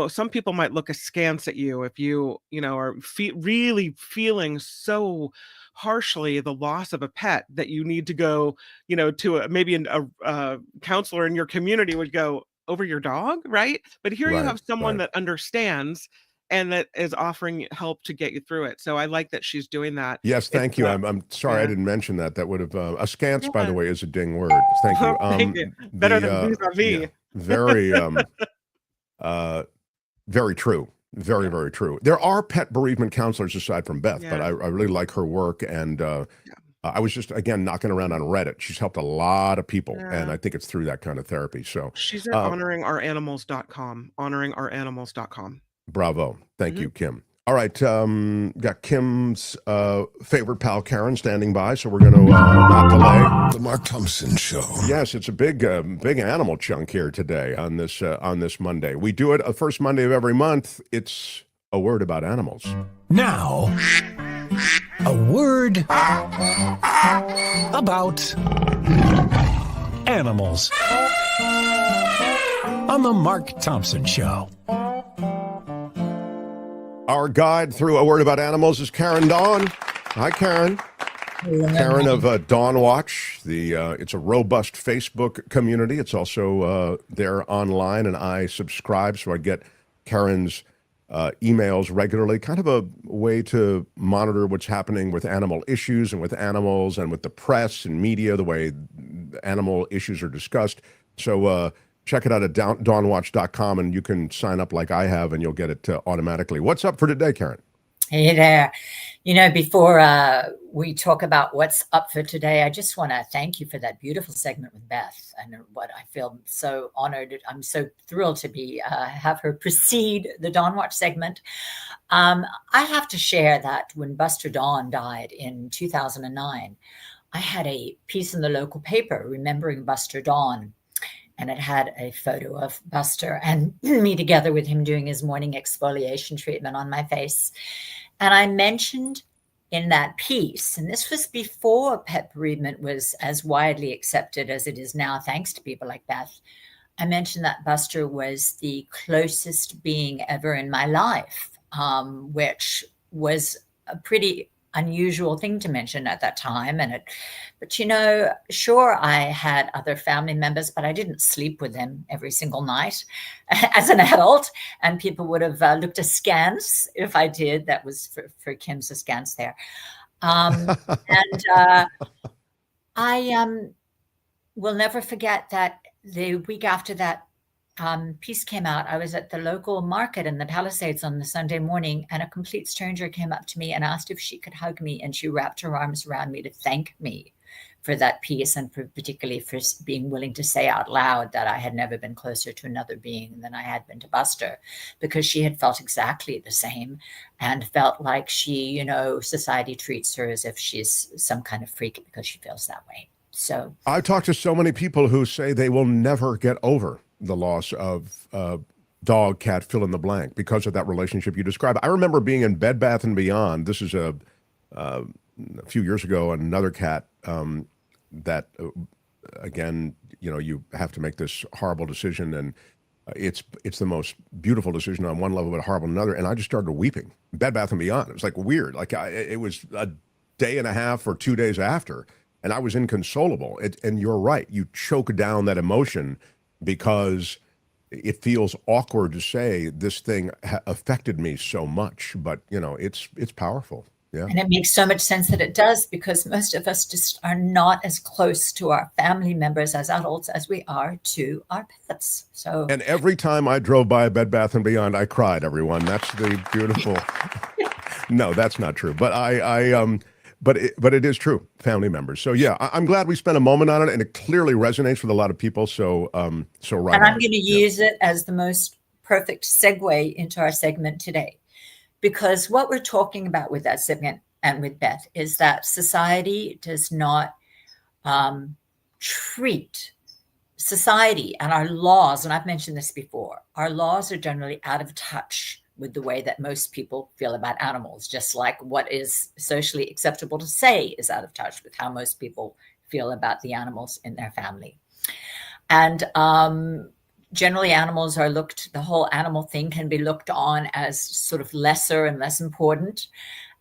[SPEAKER 4] some people might look askance at you if you are really feeling so harshly the loss of a pet that you need to go, to maybe a counselor in your community would go, over your dog, right? But here you have someone that understands and that is offering help to get you through it. So I like that she's doing that.
[SPEAKER 2] Yes, thank you. I'm sorry I didn't mention that. That would have askance, by the way, is a ding word. Thank you.
[SPEAKER 4] Thank you. Better than vis-a-vis.
[SPEAKER 2] Very very true. Very, very true. There are pet bereavement counselors aside from Beth, but I really like her work. And I was just, again, knocking around on Reddit. She's helped a lot of people. And I think it's through that kind of therapy. So
[SPEAKER 4] she's at honoringouraanimals.com, honoringouraanimals.com.
[SPEAKER 2] Bravo. Thank you, Kim. All right. Got Kim's favorite pal, Karen, standing by. So we're going to not delay.
[SPEAKER 7] The Mark Thompson Show.
[SPEAKER 2] Yes, it's a big animal chunk here today on this Monday. We do it first Monday of every month. It's a word about animals.
[SPEAKER 5] Now, a word about animals on the Mark Thompson Show.
[SPEAKER 2] Our guide through a word about animals is Karen Dawn. Hi, Karen. Karen of Dawn Watch. It's a robust Facebook community. It's also there online, and I subscribe, so I get Karen's emails regularly. Kind of a way to monitor what's happening with animal issues and with animals and with the press and media, the way animal issues are discussed. So check it out at dawnwatch.com, and you can sign up like I have, and you'll get it automatically. What's up for today, Karen?
[SPEAKER 16] Hey there. Before we talk about what's up for today, I just want to thank you for that beautiful segment with Beth. And what I feel so honored. I'm so thrilled to be have her precede the Dawn Watch segment. I have to share that when Buster Dawn died in 2009, I had a piece in the local paper remembering Buster Dawn. And it had a photo of Buster and me together with him doing his morning exfoliation treatment on my face. And I mentioned in that piece, and this was before pet bereavement was as widely accepted as it is now, thanks to people like Beth, I mentioned that Buster was the closest being ever in my life, which was a pretty unusual thing to mention at that time. But sure, I had other family members, but I didn't sleep with them every single night as an adult, and people would have looked askance if I did. That was for Kim's askance there. I will never forget that the week after that piece came out, I was at the local market in the Palisades on the Sunday morning, and a complete stranger came up to me and asked if she could hug me, and she wrapped her arms around me to thank me for that piece, and particularly for being willing to say out loud that I had never been closer to another being than I had been to Buster, because she had felt exactly the same and felt like she, society treats her as if she's some kind of freak because she feels that way. So
[SPEAKER 2] I've talked to so many people who say they will never get over the loss of dog, cat, fill in the blank, because of that relationship you described. I remember being in Bed Bath & Beyond. This is a few years ago, another cat that, again, you have to make this horrible decision, and it's the most beautiful decision on one level, but horrible on another. And I just started weeping. Bed Bath & Beyond. It was like weird. Like it was a day and a half or 2 days after, and I was inconsolable. And you're right. You choke down that emotion, because it feels awkward to say this thing affected me so much, but it's powerful. Yeah.
[SPEAKER 16] And it makes so much sense that it does, because most of us just are not as close to our family members as adults as we are to our pets. So,
[SPEAKER 2] and every time I drove by a Bed Bath & Beyond, I cried, everyone. That's the beautiful. No, that's not true. But but it is true, family members. So yeah, I'm glad we spent a moment on it, and it clearly resonates with a lot of people. So right.
[SPEAKER 16] And I'm going to use it as the most perfect segue into our segment today. Because what we're talking about with that segment and with Beth is that society does not treat society and our laws, and I've mentioned this before, our laws are generally out of touch with the way that most people feel about animals, just like what is socially acceptable to say is out of touch with how most people feel about the animals in their family. And generally, animals are the whole animal thing can be looked on as sort of lesser and less important.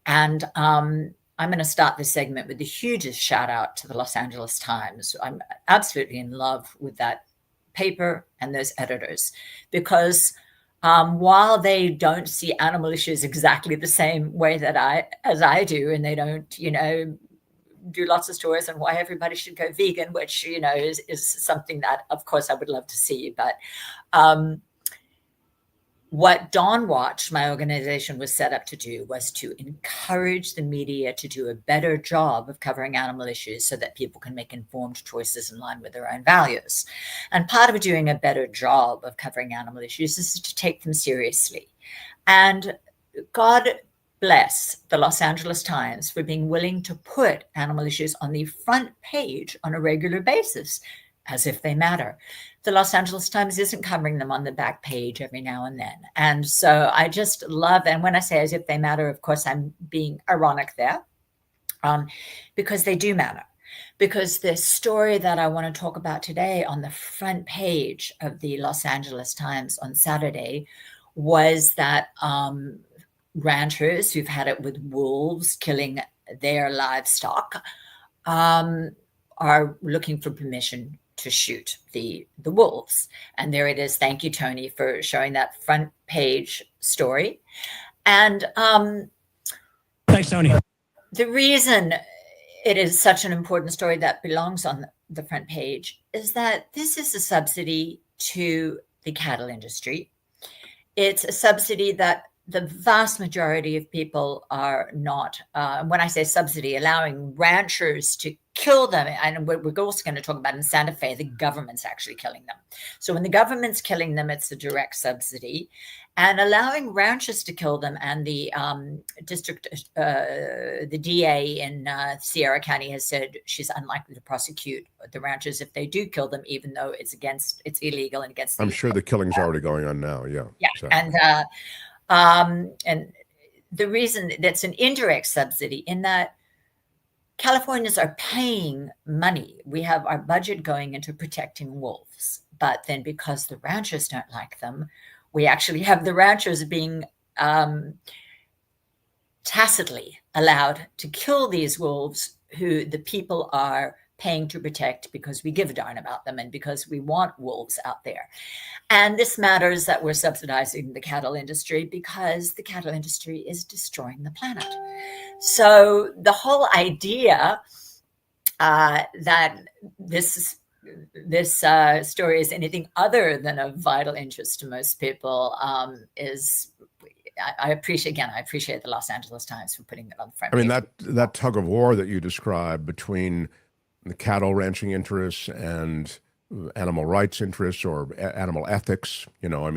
[SPEAKER 16] And I'm going to start this segment with the hugest shout out to the Los Angeles Times. I'm absolutely in love with that paper and those editors, because while they don't see animal issues exactly the same way as I do, and they don't, do lots of stories on why everybody should go vegan, which, is something that, of course, I would love to see. But what Dawn Watch, my organization, was set up to do was to encourage the media to do a better job of covering animal issues so that people can make informed choices in line with their own values. And part of doing a better job of covering animal issues is to take them seriously. And God bless the Los Angeles Times for being willing to put animal issues on the front page on a regular basis, as if they matter. The Los Angeles Times isn't covering them on the back page every now and then. And so I just love, and when I say as if they matter, of course, I'm being ironic there, because they do matter. Because the story that I want to talk about today on the front page of the Los Angeles Times on Saturday was that ranchers who've had it with wolves killing their livestock are looking for permission to shoot the wolves. And there it is. Thank you, Tony, for showing that front page story. And
[SPEAKER 17] thanks, Tony.
[SPEAKER 16] The reason it is such an important story that belongs on the front page is that this is a subsidy to the cattle industry. It's a subsidy that the vast majority of people are not, when I say subsidy, allowing ranchers to kill them. And we're also going to talk about in Santa Fe, the government's actually killing them. So when the government's killing them, it's a direct subsidy. And allowing ranchers to kill them, and the the DA in Sierra County has said she's unlikely to prosecute the ranchers if they do kill them, even though it's illegal and against.
[SPEAKER 2] I'm sure the killing's already going on now. Yeah.
[SPEAKER 16] Yeah. So. And the reason that's an indirect subsidy in that Californians are paying money. We have our budget going into protecting wolves, but then because the ranchers don't like them, we actually have the ranchers being tacitly allowed to kill these wolves who the people are paying to protect because we give a darn about them and because we want wolves out there. And this matters that we're subsidizing the cattle industry because the cattle industry is destroying the planet. So the whole idea that this story is anything other than of vital interest to most people is, I appreciate the Los Angeles Times for putting it on the front page.
[SPEAKER 2] I mean, that tug of war that you described between the cattle ranching interests and animal rights interests or animal ethics,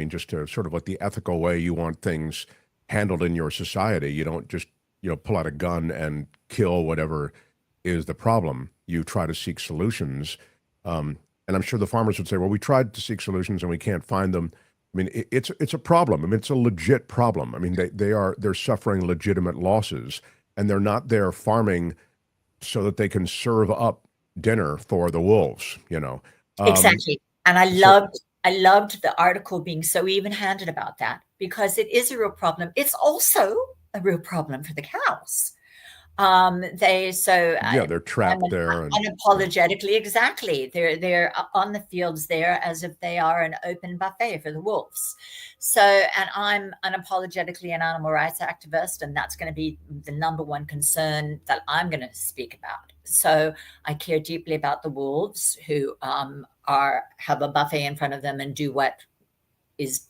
[SPEAKER 2] just to sort of like the ethical way you want things handled in your society. You don't just, pull out a gun and kill whatever is the problem. You try to seek solutions. And I'm sure the farmers would say, well, we tried to seek solutions and we can't find them. I mean, it's a problem. I mean, it's a legit problem. I mean, they're suffering legitimate losses, and they're not there farming so that they can serve up dinner for the wolves,
[SPEAKER 16] Exactly. And I loved the article being so even-handed about that, because it is a real problem. It's also a real problem for the cows.
[SPEAKER 2] They're trapped there. And,
[SPEAKER 16] unapologetically, exactly. They're on the fields there as if they are an open buffet for the wolves. So, and I'm unapologetically an animal rights activist, and that's going to be the number one concern that I'm going to speak about. So I care deeply about the wolves who have a buffet in front of them and do what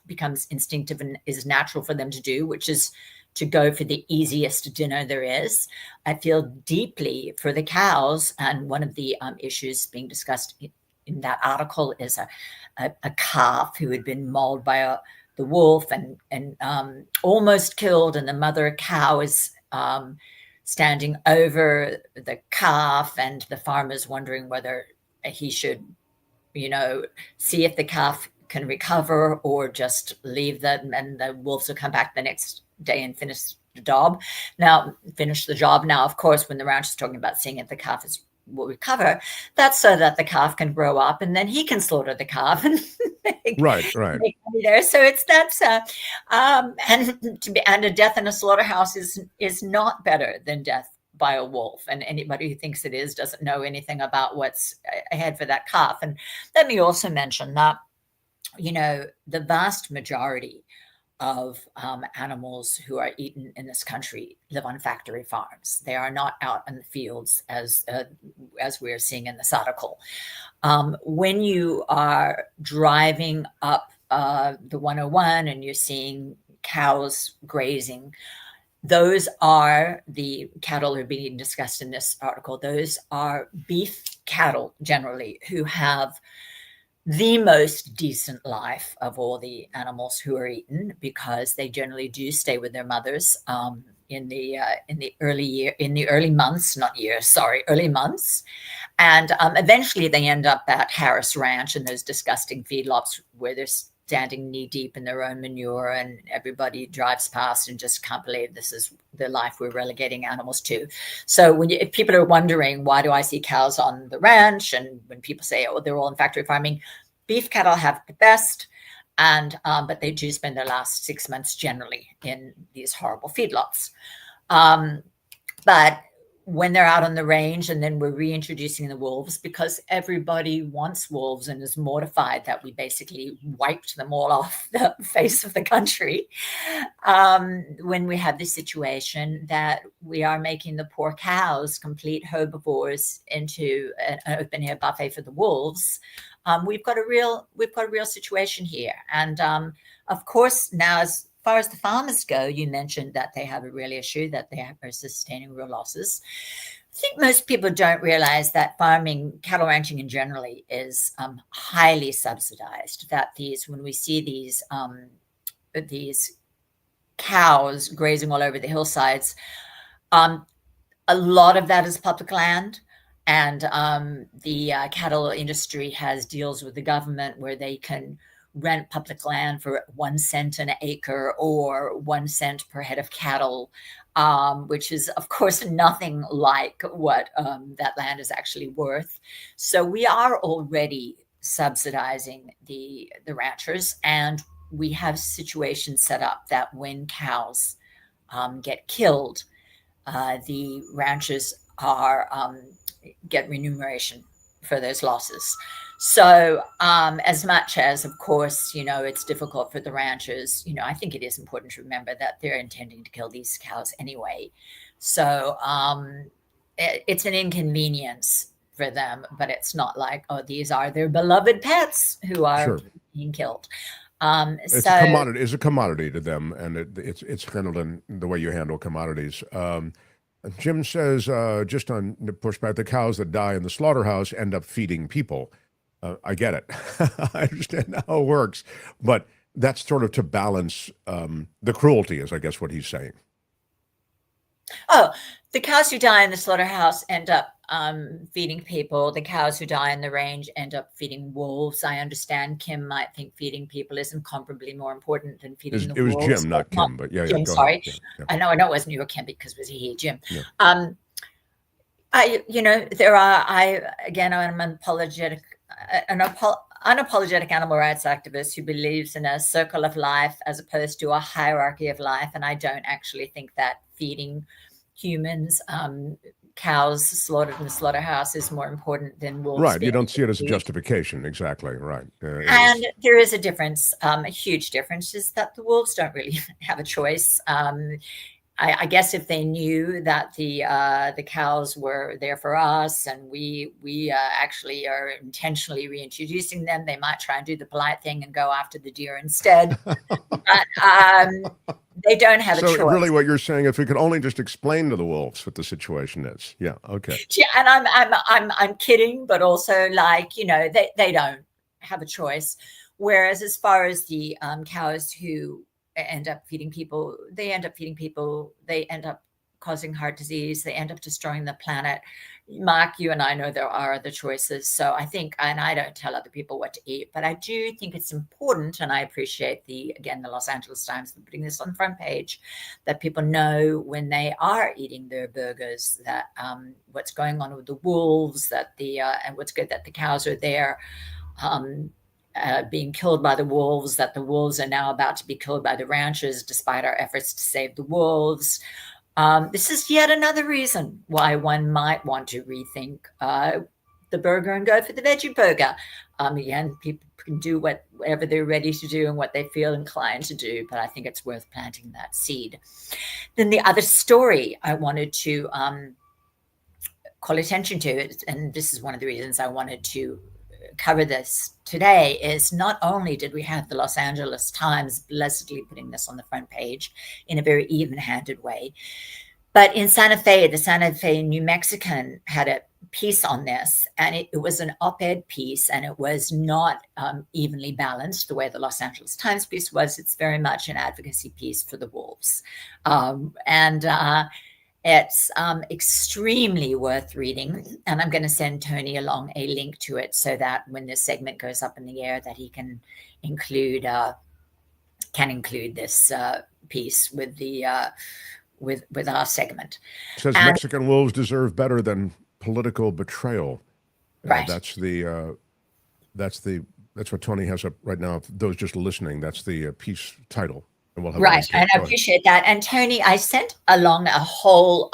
[SPEAKER 16] becomes instinctive and is natural for them to do, which is to go for the easiest dinner there is. I feel deeply for the cows, and one of the issues being discussed in that article is a calf who had been mauled by the wolf and almost killed, and the mother cow is standing over the calf, and the farmer's wondering whether he should, see if the calf can recover or just leave them, and the wolves will come back the next day and finish the job. Now, of course, when the ranch is talking about seeing if the calf will recover, that's so that the calf can grow up and then he can slaughter the calf and
[SPEAKER 2] right.
[SPEAKER 16] Make money there. So and a death in a slaughterhouse is not better than death by a wolf, and anybody who thinks it is doesn't know anything about what's ahead for that calf. And let me also mention that the vast majority of animals who are eaten in this country live on factory farms. They are not out in the fields as we're seeing in this article. When you are driving up the 101 and you're seeing cows grazing, those are the cattle that are being discussed in this article. Those are beef cattle generally who have the most decent life of all the animals who are eaten, because they generally do stay with their mothers in the early months, and eventually they end up at Harris Ranch in those disgusting feedlots where they're standing knee deep in their own manure, and everybody drives past and just can't believe this is the life we're relegating animals to. So if people are wondering, why do I see cows on the ranch? And when people say, oh, they're all in factory farming, beef cattle have the best, and but they do spend their last 6 months generally in these horrible feedlots. But when they're out on the range, and then we're reintroducing the wolves because everybody wants wolves and is mortified that we basically wiped them all off the face of the country. When we have this situation that we are making the poor cows complete herbivores into an open air buffet for the wolves, we've got a real situation here. And of course, now as far as the farmers go, you mentioned that they have a real issue, that they are sustaining real losses. I think most people don't realize that farming, cattle ranching in generally, is highly subsidized. That when we see these cows grazing all over the hillsides, a lot of that is public land. And the cattle industry has deals with the government where they can rent public land for 1 cent an acre or 1 cent per head of cattle, which is, of course, nothing like what that land is actually worth. So we are already subsidizing the ranchers, and we have situations set up that when cows get killed, the ranchers get remuneration for those losses. So as much as, of course, it's difficult for the ranchers, I think it is important to remember that they're intending to kill these cows anyway. So it's an inconvenience for them, but it's not like, oh, these are their beloved pets who are being killed.
[SPEAKER 2] It's a commodity. It's a commodity to them, and it's handled in the way you handle commodities. Jim says, just on the pushback, the cows that die in the slaughterhouse end up feeding people. I get it. I understand how it works, but that's sort of to balance the cruelty, is I guess what he's saying.
[SPEAKER 16] Oh, the cows who die in the slaughterhouse end up feeding people. The cows who die in the range end up feeding wolves. I understand Kim might think feeding people is incomparably more important than feeding the wolves.
[SPEAKER 2] It was Jim, not Kim, but yeah.
[SPEAKER 16] Jim, sorry. Yeah. I know it wasn't you or Kim because it was he, Jim. Yeah. I'm an unapologetic animal rights activist who believes in a circle of life as opposed to a hierarchy of life. And I don't actually think that feeding humans. Cows slaughtered in the slaughterhouse is more important than wolves.
[SPEAKER 2] Right. You don't see it as a justification. Exactly. Right.
[SPEAKER 16] And there is a difference, a huge difference, is that the wolves don't really have a choice. I guess if they knew that the cows were there for us and we actually are intentionally reintroducing them, they might try and do the polite thing and go after the deer instead. But they don't have a choice.
[SPEAKER 2] So really what you're saying, if we could only just explain to the wolves what the situation is. Yeah. Okay.
[SPEAKER 16] Yeah, and I'm kidding, but also they don't have a choice. Whereas as far as the cows who end up feeding people, they end up causing heart disease, they end up destroying the planet. Mark, you and I know there are other choices. So I think, and I don't tell other people what to eat, but I do think it's important, and I appreciate the Los Angeles Times for putting this on the front page, that people know when they are eating their burgers that what's going on with the wolves, that and what's good that the cows are there being killed by the wolves, that the wolves are now about to be killed by the ranchers despite our efforts to save the wolves. This is yet another reason why one might want to rethink the burger and go for the veggie burger. Again, people can do whatever they're ready to do and what they feel inclined to do, but I think it's worth planting that seed. Then the other story I wanted to call attention to, and this is one of the reasons I wanted to cover this today, is not only did we have the Los Angeles Times blessedly putting this on the front page in a very even-handed way, but in Santa Fe, the Santa Fe New Mexican had a piece on this, and it was an op-ed piece, and it was not evenly balanced the way the Los Angeles Times piece was. It's very much an advocacy piece for the wolves. It's extremely worth reading, and I'm going to send Tony along a link to it so that when this segment goes up in the air, that he can include this piece with the with our segment.
[SPEAKER 2] It says Mexican wolves deserve better than political betrayal.
[SPEAKER 16] Right.
[SPEAKER 2] That's what Tony has up right now. Those just listening, that's the piece title. And we'll have
[SPEAKER 16] right, and I appreciate that. And Tony, I sent along the full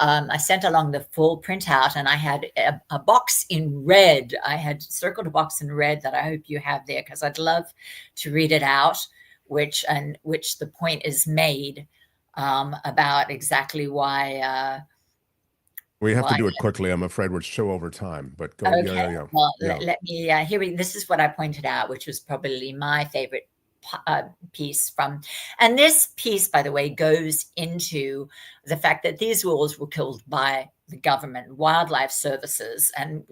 [SPEAKER 16] printout, and I had a box in red. I had circled a box in red that I hope you have there, because I'd love to read it out, which the point is made about exactly why.
[SPEAKER 2] We have to do it quickly. I'm afraid we're so over time, but go.
[SPEAKER 16] Okay.
[SPEAKER 2] Yeah.
[SPEAKER 16] Well, let me this is what I pointed out, which was probably my favorite piece from, and this piece, by the way, goes into the fact that these wolves were killed by the government, wildlife services, and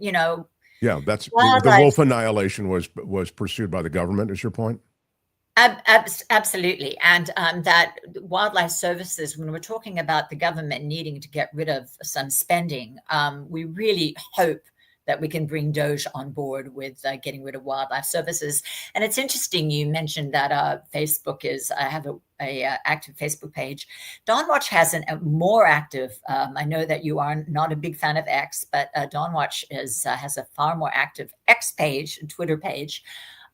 [SPEAKER 2] that's the wolf annihilation was pursued by the government, is your point?
[SPEAKER 16] Absolutely. And that wildlife services, when we're talking about the government needing to get rid of some spending, we really hope that we can bring Doge on board with getting rid of wildlife services. And it's interesting you mentioned that Facebook is, I have a active Facebook page. Dawnwatch has a more active, I know that you are not a big fan of X, but Dawnwatch has a far more active X page, Twitter page,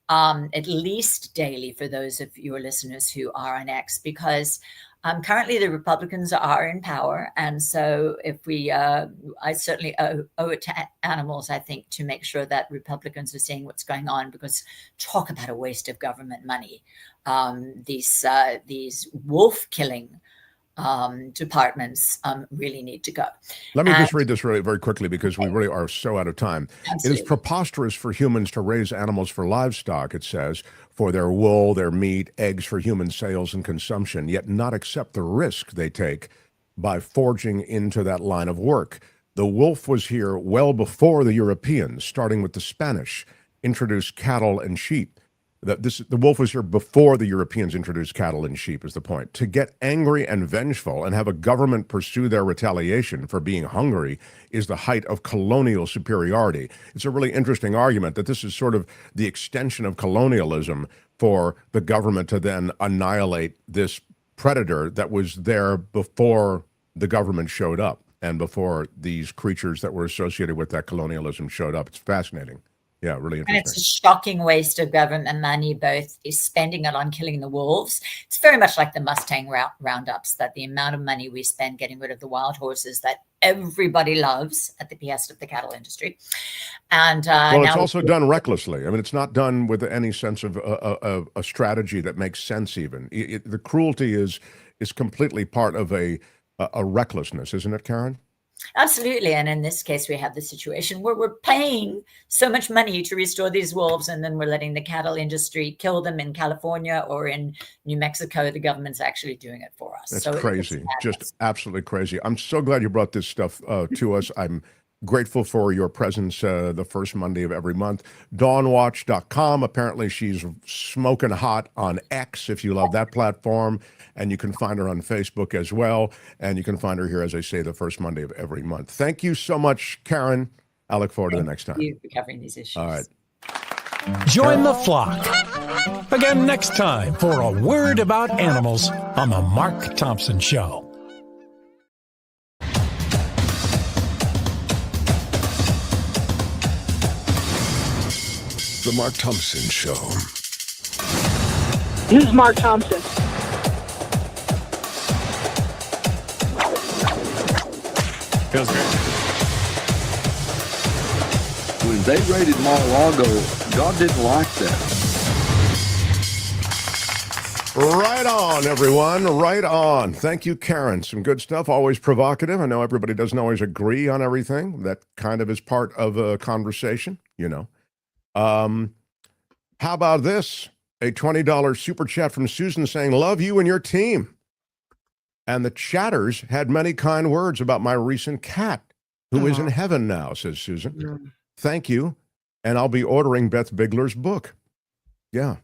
[SPEAKER 16] at least daily for those of your listeners who are on X, because currently the Republicans are in power. And so if I certainly owe it to animals, I think, to make sure that Republicans are seeing what's going on, because talk about a waste of government money. These wolf killing departments really need to go.
[SPEAKER 2] Let me just read this really very quickly, because we really are so out of time. Absolutely. It is preposterous for humans to raise animals for livestock, it says, for their wool, their meat, eggs for human sales and consumption, yet not accept the risk they take by forging into that line of work. The wolf was here well before the Europeans, starting with the Spanish, introduced cattle and sheep. The wolf was here before the Europeans introduced cattle and sheep, is the point. To get angry and vengeful and have a government pursue their retaliation for being hungry is the height of colonial superiority. It's a really interesting argument that this is sort of the extension of colonialism for the government to then annihilate this predator that was there before the government showed up and before these creatures that were associated with that colonialism showed up. It's fascinating. Yeah, really
[SPEAKER 16] And
[SPEAKER 2] interesting.
[SPEAKER 16] it's a shocking waste of government money, both is spending it on killing the wolves. It's very much like the Mustang roundups, that the amount of money we spend getting rid of the wild horses that everybody loves at the behest of the cattle industry. And
[SPEAKER 2] well, it's
[SPEAKER 16] now
[SPEAKER 2] also done recklessly. I mean, it's not done with any sense of a strategy that makes sense even. The cruelty is completely part of a recklessness, isn't it, Karen?
[SPEAKER 16] Absolutely. And in this case, we have the situation where we're paying so much money to restore these wolves, and then we're letting the cattle industry kill them in California or in New Mexico. The government's actually doing it for us.
[SPEAKER 2] That's
[SPEAKER 16] so
[SPEAKER 2] crazy. Just absolutely crazy. I'm so glad you brought this stuff to us. I'm grateful for your presence the first Monday of every month. Dawnwatch.com. Apparently she's smoking hot on X, if you love that platform. And you can find her on Facebook as well. And you can find her here, as I say, the first Monday of every month. Thank you so much, Karen. I look forward to the next time.
[SPEAKER 16] Thank you for covering these issues.
[SPEAKER 2] All right.
[SPEAKER 5] Join the flock again next time for A Word About Animals on The Mark Thompson Show.
[SPEAKER 7] The Mark Thompson Show.
[SPEAKER 11] This is Mark Thompson.
[SPEAKER 13] Feels great.
[SPEAKER 18] When they raided Mar-a-Lago, God didn't like that.
[SPEAKER 2] Right on, everyone. Right on. Thank you, Karen. Some good stuff. Always provocative. I know everybody doesn't always agree on everything. That kind of is part of a conversation, you know. How about this? A $20 super chat from Susan saying, love you and your team. And the chatters had many kind words about my recent cat, who is in heaven now, says Susan. Thank you. And I'll be ordering Beth Bigler's book. Yeah,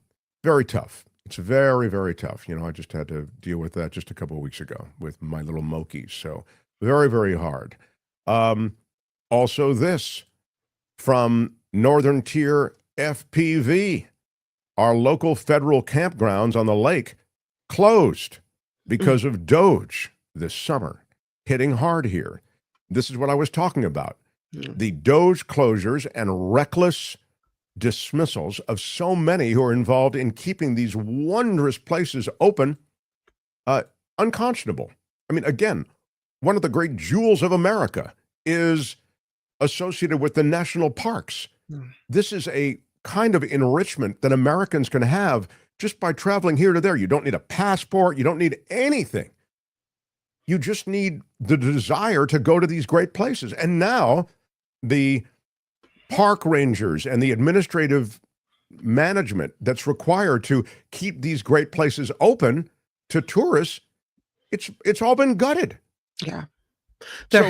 [SPEAKER 2] very tough. It's very, very tough. You know, I just had to deal with that just a couple of weeks ago with my little Mokies. So very, very hard. Also this from Northern Tier FPV. Our local federal campgrounds on the lake closed because of Doge this summer, hitting hard here. This is what I was talking about. The Doge closures and reckless dismissals of so many who are involved in keeping these wondrous places open, unconscionable. I mean, again, one of the great jewels of America is associated with the national parks. This is a kind of enrichment that Americans can have just by traveling here to there. You don't need a passport. You don't need anything. You just need the desire to go to these great places. And now the park rangers and the administrative management that's required to keep these great places open to tourists, it's all been gutted.
[SPEAKER 4] Yeah. They're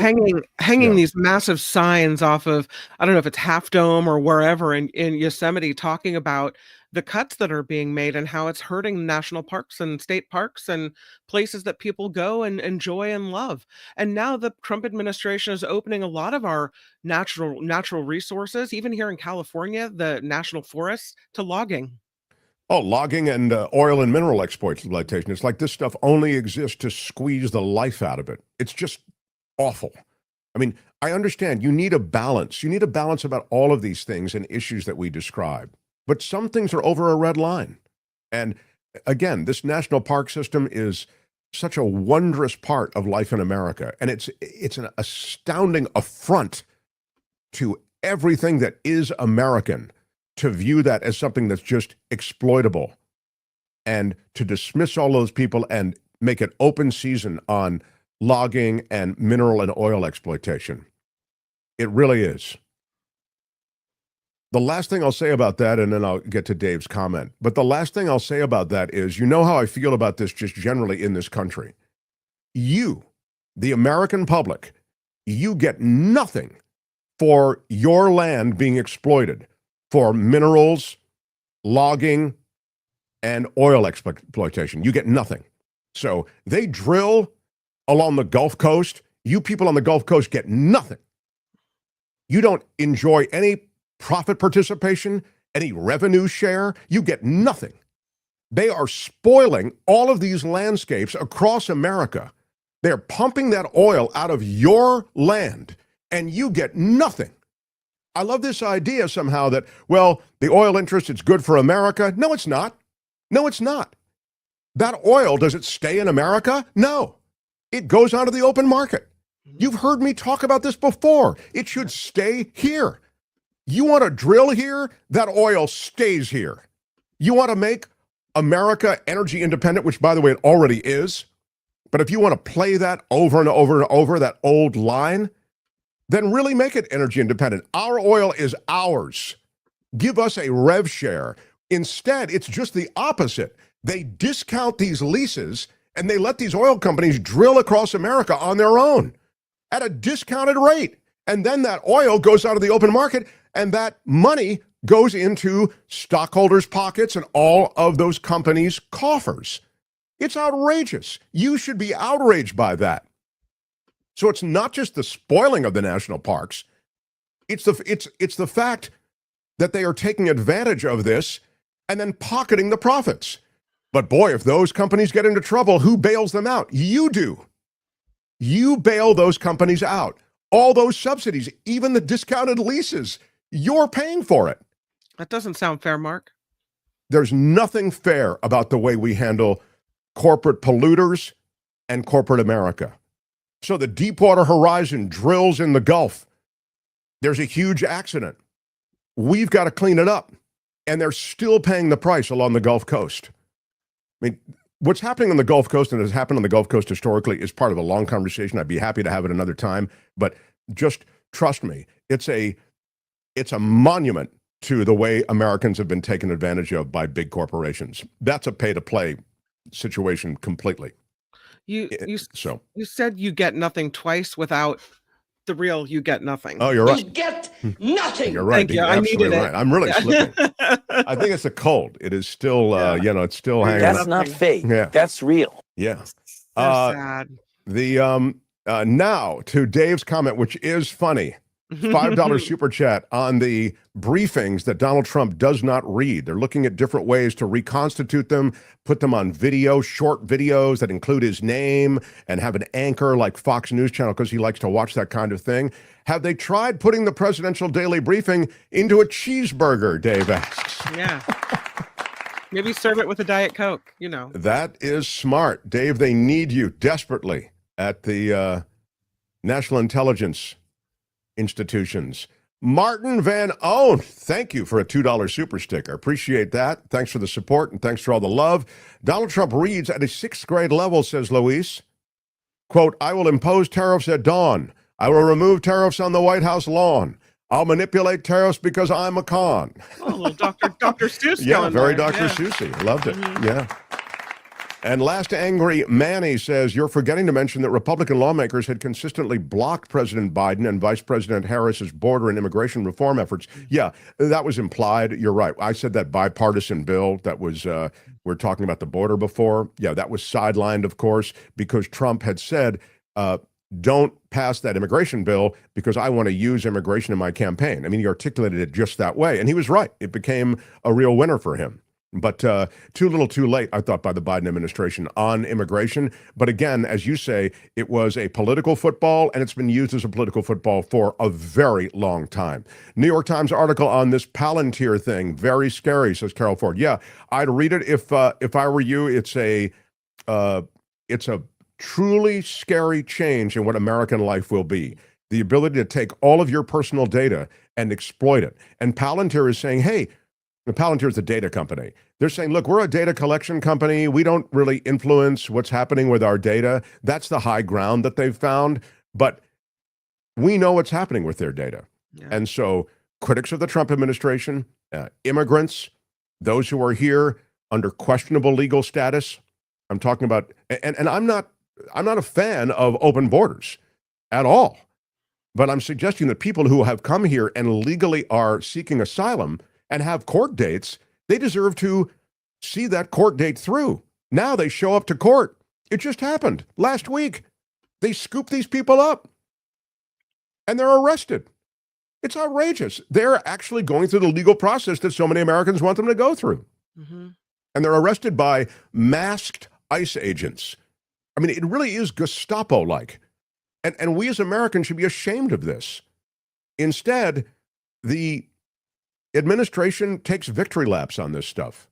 [SPEAKER 4] hanging these massive signs off of, I don't know if it's Half Dome or wherever in Yosemite, talking about the cuts that are being made and how it's hurting national parks and state parks and places that people go and enjoy and love. And now the Trump administration is opening a lot of our natural resources, even here in California, the national forests, to logging.
[SPEAKER 2] Oh, logging and oil and mineral exploitation. It's like this stuff only exists to squeeze the life out of it. It's just awful. I mean, I understand you need a balance. You need a balance about all of these things and issues that we describe. But some things are over a red line. And again, this national park system is such a wondrous part of life in America. And it's an astounding affront to everything that is American to view that as something that's just exploitable and to dismiss all those people and make it open season on logging and mineral and oil exploitation. It really is. The last thing I'll say about that, and then I'll get to Dave's comment, but the last thing I'll say about that is, you know how I feel about this just generally in this country. You, the American public, you get nothing for your land being exploited for minerals, logging, and oil exploitation. You get nothing. So they drill along the Gulf Coast. You people on the Gulf Coast get nothing. You don't enjoy any profit participation, any revenue share. You get nothing. They are spoiling all of these landscapes across America. They're pumping that oil out of your land, and you get nothing. I love this idea somehow that, well, the oil interest, it's good for America. No, it's not. No, it's not. That oil, does it stay in America? No. It goes onto the open market. You've heard me talk about this before. It should stay here. You want to drill here? That oil stays here. You want to make America energy independent, which, by the way, it already is. But if you want to play that over and over and over, that old line, then really make it energy independent. Our oil is ours. Give us a rev share. Instead, it's just the opposite. They discount these leases and they let these oil companies drill across America on their own at a discounted rate. And then that oil goes out of the open market and that money goes into stockholders' pockets and all of those companies' coffers. It's outrageous. You should be outraged by that. So it's not just the spoiling of the national parks. It's the fact that they are taking advantage of this and then pocketing the profits. But boy, if those companies get into trouble, who bails them out? You do. You bail those companies out. All those subsidies, even the discounted leases, you're paying for it.
[SPEAKER 4] That doesn't sound fair, Mark.
[SPEAKER 2] There's nothing fair about the way we handle corporate polluters and corporate America. So the Deepwater Horizon drills in the Gulf. There's a huge accident. We've got to clean it up. And they're still paying the price along the Gulf Coast. I mean, what's happening on the Gulf Coast and has happened on the Gulf Coast historically is part of a long conversation. I'd be happy to have it another time. But just trust me, it's a monument to the way Americans have been taken advantage of by big corporations. That's a pay-to-play situation completely.
[SPEAKER 4] You said you get nothing twice without the real you get nothing.
[SPEAKER 2] Oh, you're right.
[SPEAKER 11] You get nothing.
[SPEAKER 2] You're right.
[SPEAKER 4] Thank you.
[SPEAKER 2] You're
[SPEAKER 4] I needed
[SPEAKER 2] absolutely
[SPEAKER 4] it.
[SPEAKER 2] right. I'm really slipping. I think it's a cold. It is still, it's still hanging.
[SPEAKER 19] That's not fake.
[SPEAKER 2] Yeah.
[SPEAKER 19] That's real.
[SPEAKER 2] Yeah.
[SPEAKER 4] So sad.
[SPEAKER 2] Now to Dave's comment, which is funny. $5 super chat on the briefings that Donald Trump does not read. They're looking at different ways to reconstitute them, put them on video, short videos that include his name and have an anchor like Fox News Channel because he likes to watch that kind of thing. Have they tried putting the presidential daily briefing into a cheeseburger, Dave asks.
[SPEAKER 4] Yeah. Maybe serve it with a Diet Coke,
[SPEAKER 2] That is smart. Dave, they need you desperately at the National Intelligence institutions. Martin Van Own, thank you for a $2 super sticker. Appreciate that. Thanks for the support and thanks for all the love. Donald Trump reads at a 6th grade level, says Luis. Quote, I will impose tariffs at dawn. I will remove tariffs on the White House lawn. I'll manipulate tariffs because I'm a con.
[SPEAKER 4] Oh, little Dr. Seuss.
[SPEAKER 2] Yeah, very
[SPEAKER 4] there.
[SPEAKER 2] Dr.
[SPEAKER 4] Yeah.
[SPEAKER 2] Seussy. Loved it.
[SPEAKER 4] Mhm.
[SPEAKER 2] Yeah. And last angry Manny says, you're forgetting to mention that Republican lawmakers had consistently blocked President Biden and Vice President Harris's border and immigration reform efforts. Yeah, that was implied. You're right. I said that bipartisan bill that was, we're talking about the border before. Yeah, that was sidelined, of course, because Trump had said, don't pass that immigration bill because I want to use immigration in my campaign. I mean, he articulated it just that way. And he was right. It became a real winner for him. But too little too late, I thought, by the Biden administration on immigration. But again, as you say, it was a political football, and it's been used as a political football for a very long time. New York Times article on this Palantir thing, very scary, says Carol Ford. Yeah, I'd read it if I were you. It's a truly scary change in what American life will be. The ability to take all of your personal data and exploit it. And Palantir is saying, hey, Palantir is a data company. They're saying, look, we're a data collection company. We don't really influence what's happening with our data. That's the high ground that they've found. But we know what's happening with their data. Yeah. And so critics of the Trump administration, immigrants, those who are here under questionable legal status, I'm talking about, and I'm not a fan of open borders at all. But I'm suggesting that people who have come here and legally are seeking asylum and have court dates, they deserve to see that court date through. Now they show up to court. It just happened last week. They scoop these people up and they're arrested. It's outrageous. They're actually going through the legal process that so many Americans want them to go through. Mm-hmm. And they're arrested by masked ICE agents. I mean, it really is Gestapo-like. And we as Americans should be ashamed of this. Instead, the administration takes victory laps on this stuff.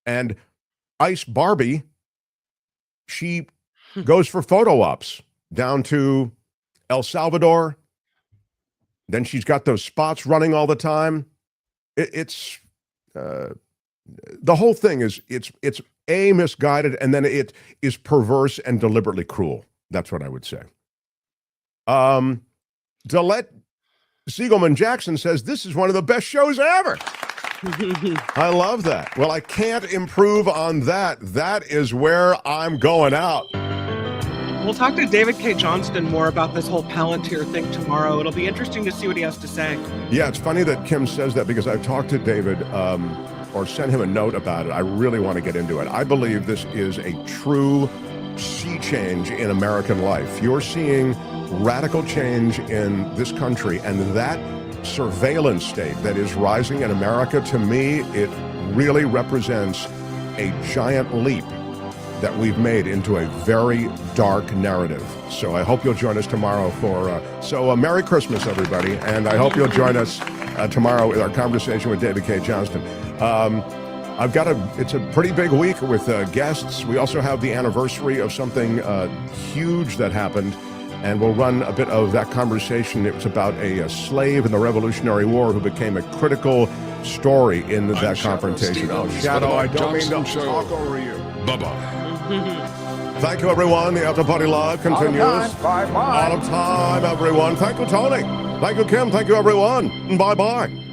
[SPEAKER 2] And Ice Barbie, she goes for photo ops down to El Salvador. Then she's got those spots running all the time. It's the whole thing is it's misguided, and then it is perverse and deliberately cruel. That's what I would say. Delette Siegelman Jackson says this is one of the best shows ever. I love that. Well, I can't improve on that. That is where I'm going out.
[SPEAKER 4] We'll talk to David K. Johnston more about this whole Palantir thing tomorrow. It'll be interesting to see what he has to say.
[SPEAKER 2] Yeah, it's funny that Kim says that because I've talked to David or sent him a note about it. I really want to get into it. I believe this is a true sea change in American life. You're seeing radical change in this country, and that surveillance state that is rising in America, to me, it really represents a giant leap that we've made into a very dark narrative. So I hope you'll join us tomorrow for, Merry Christmas, everybody. And I hope you'll join us tomorrow with our conversation with David K. Johnston. It's a pretty big week with guests. We also have the anniversary of something huge that happened, and we'll run a bit of that conversation. It was about a slave in the Revolutionary War who became a critical story in that confrontation. Shadow, I don't mean to talk over you.
[SPEAKER 7] Bye-bye.
[SPEAKER 2] Thank you, everyone. The After Party Live continues. Out of time, everyone. Thank you, Tony. Thank you, Kim. Thank you, everyone. Bye-bye.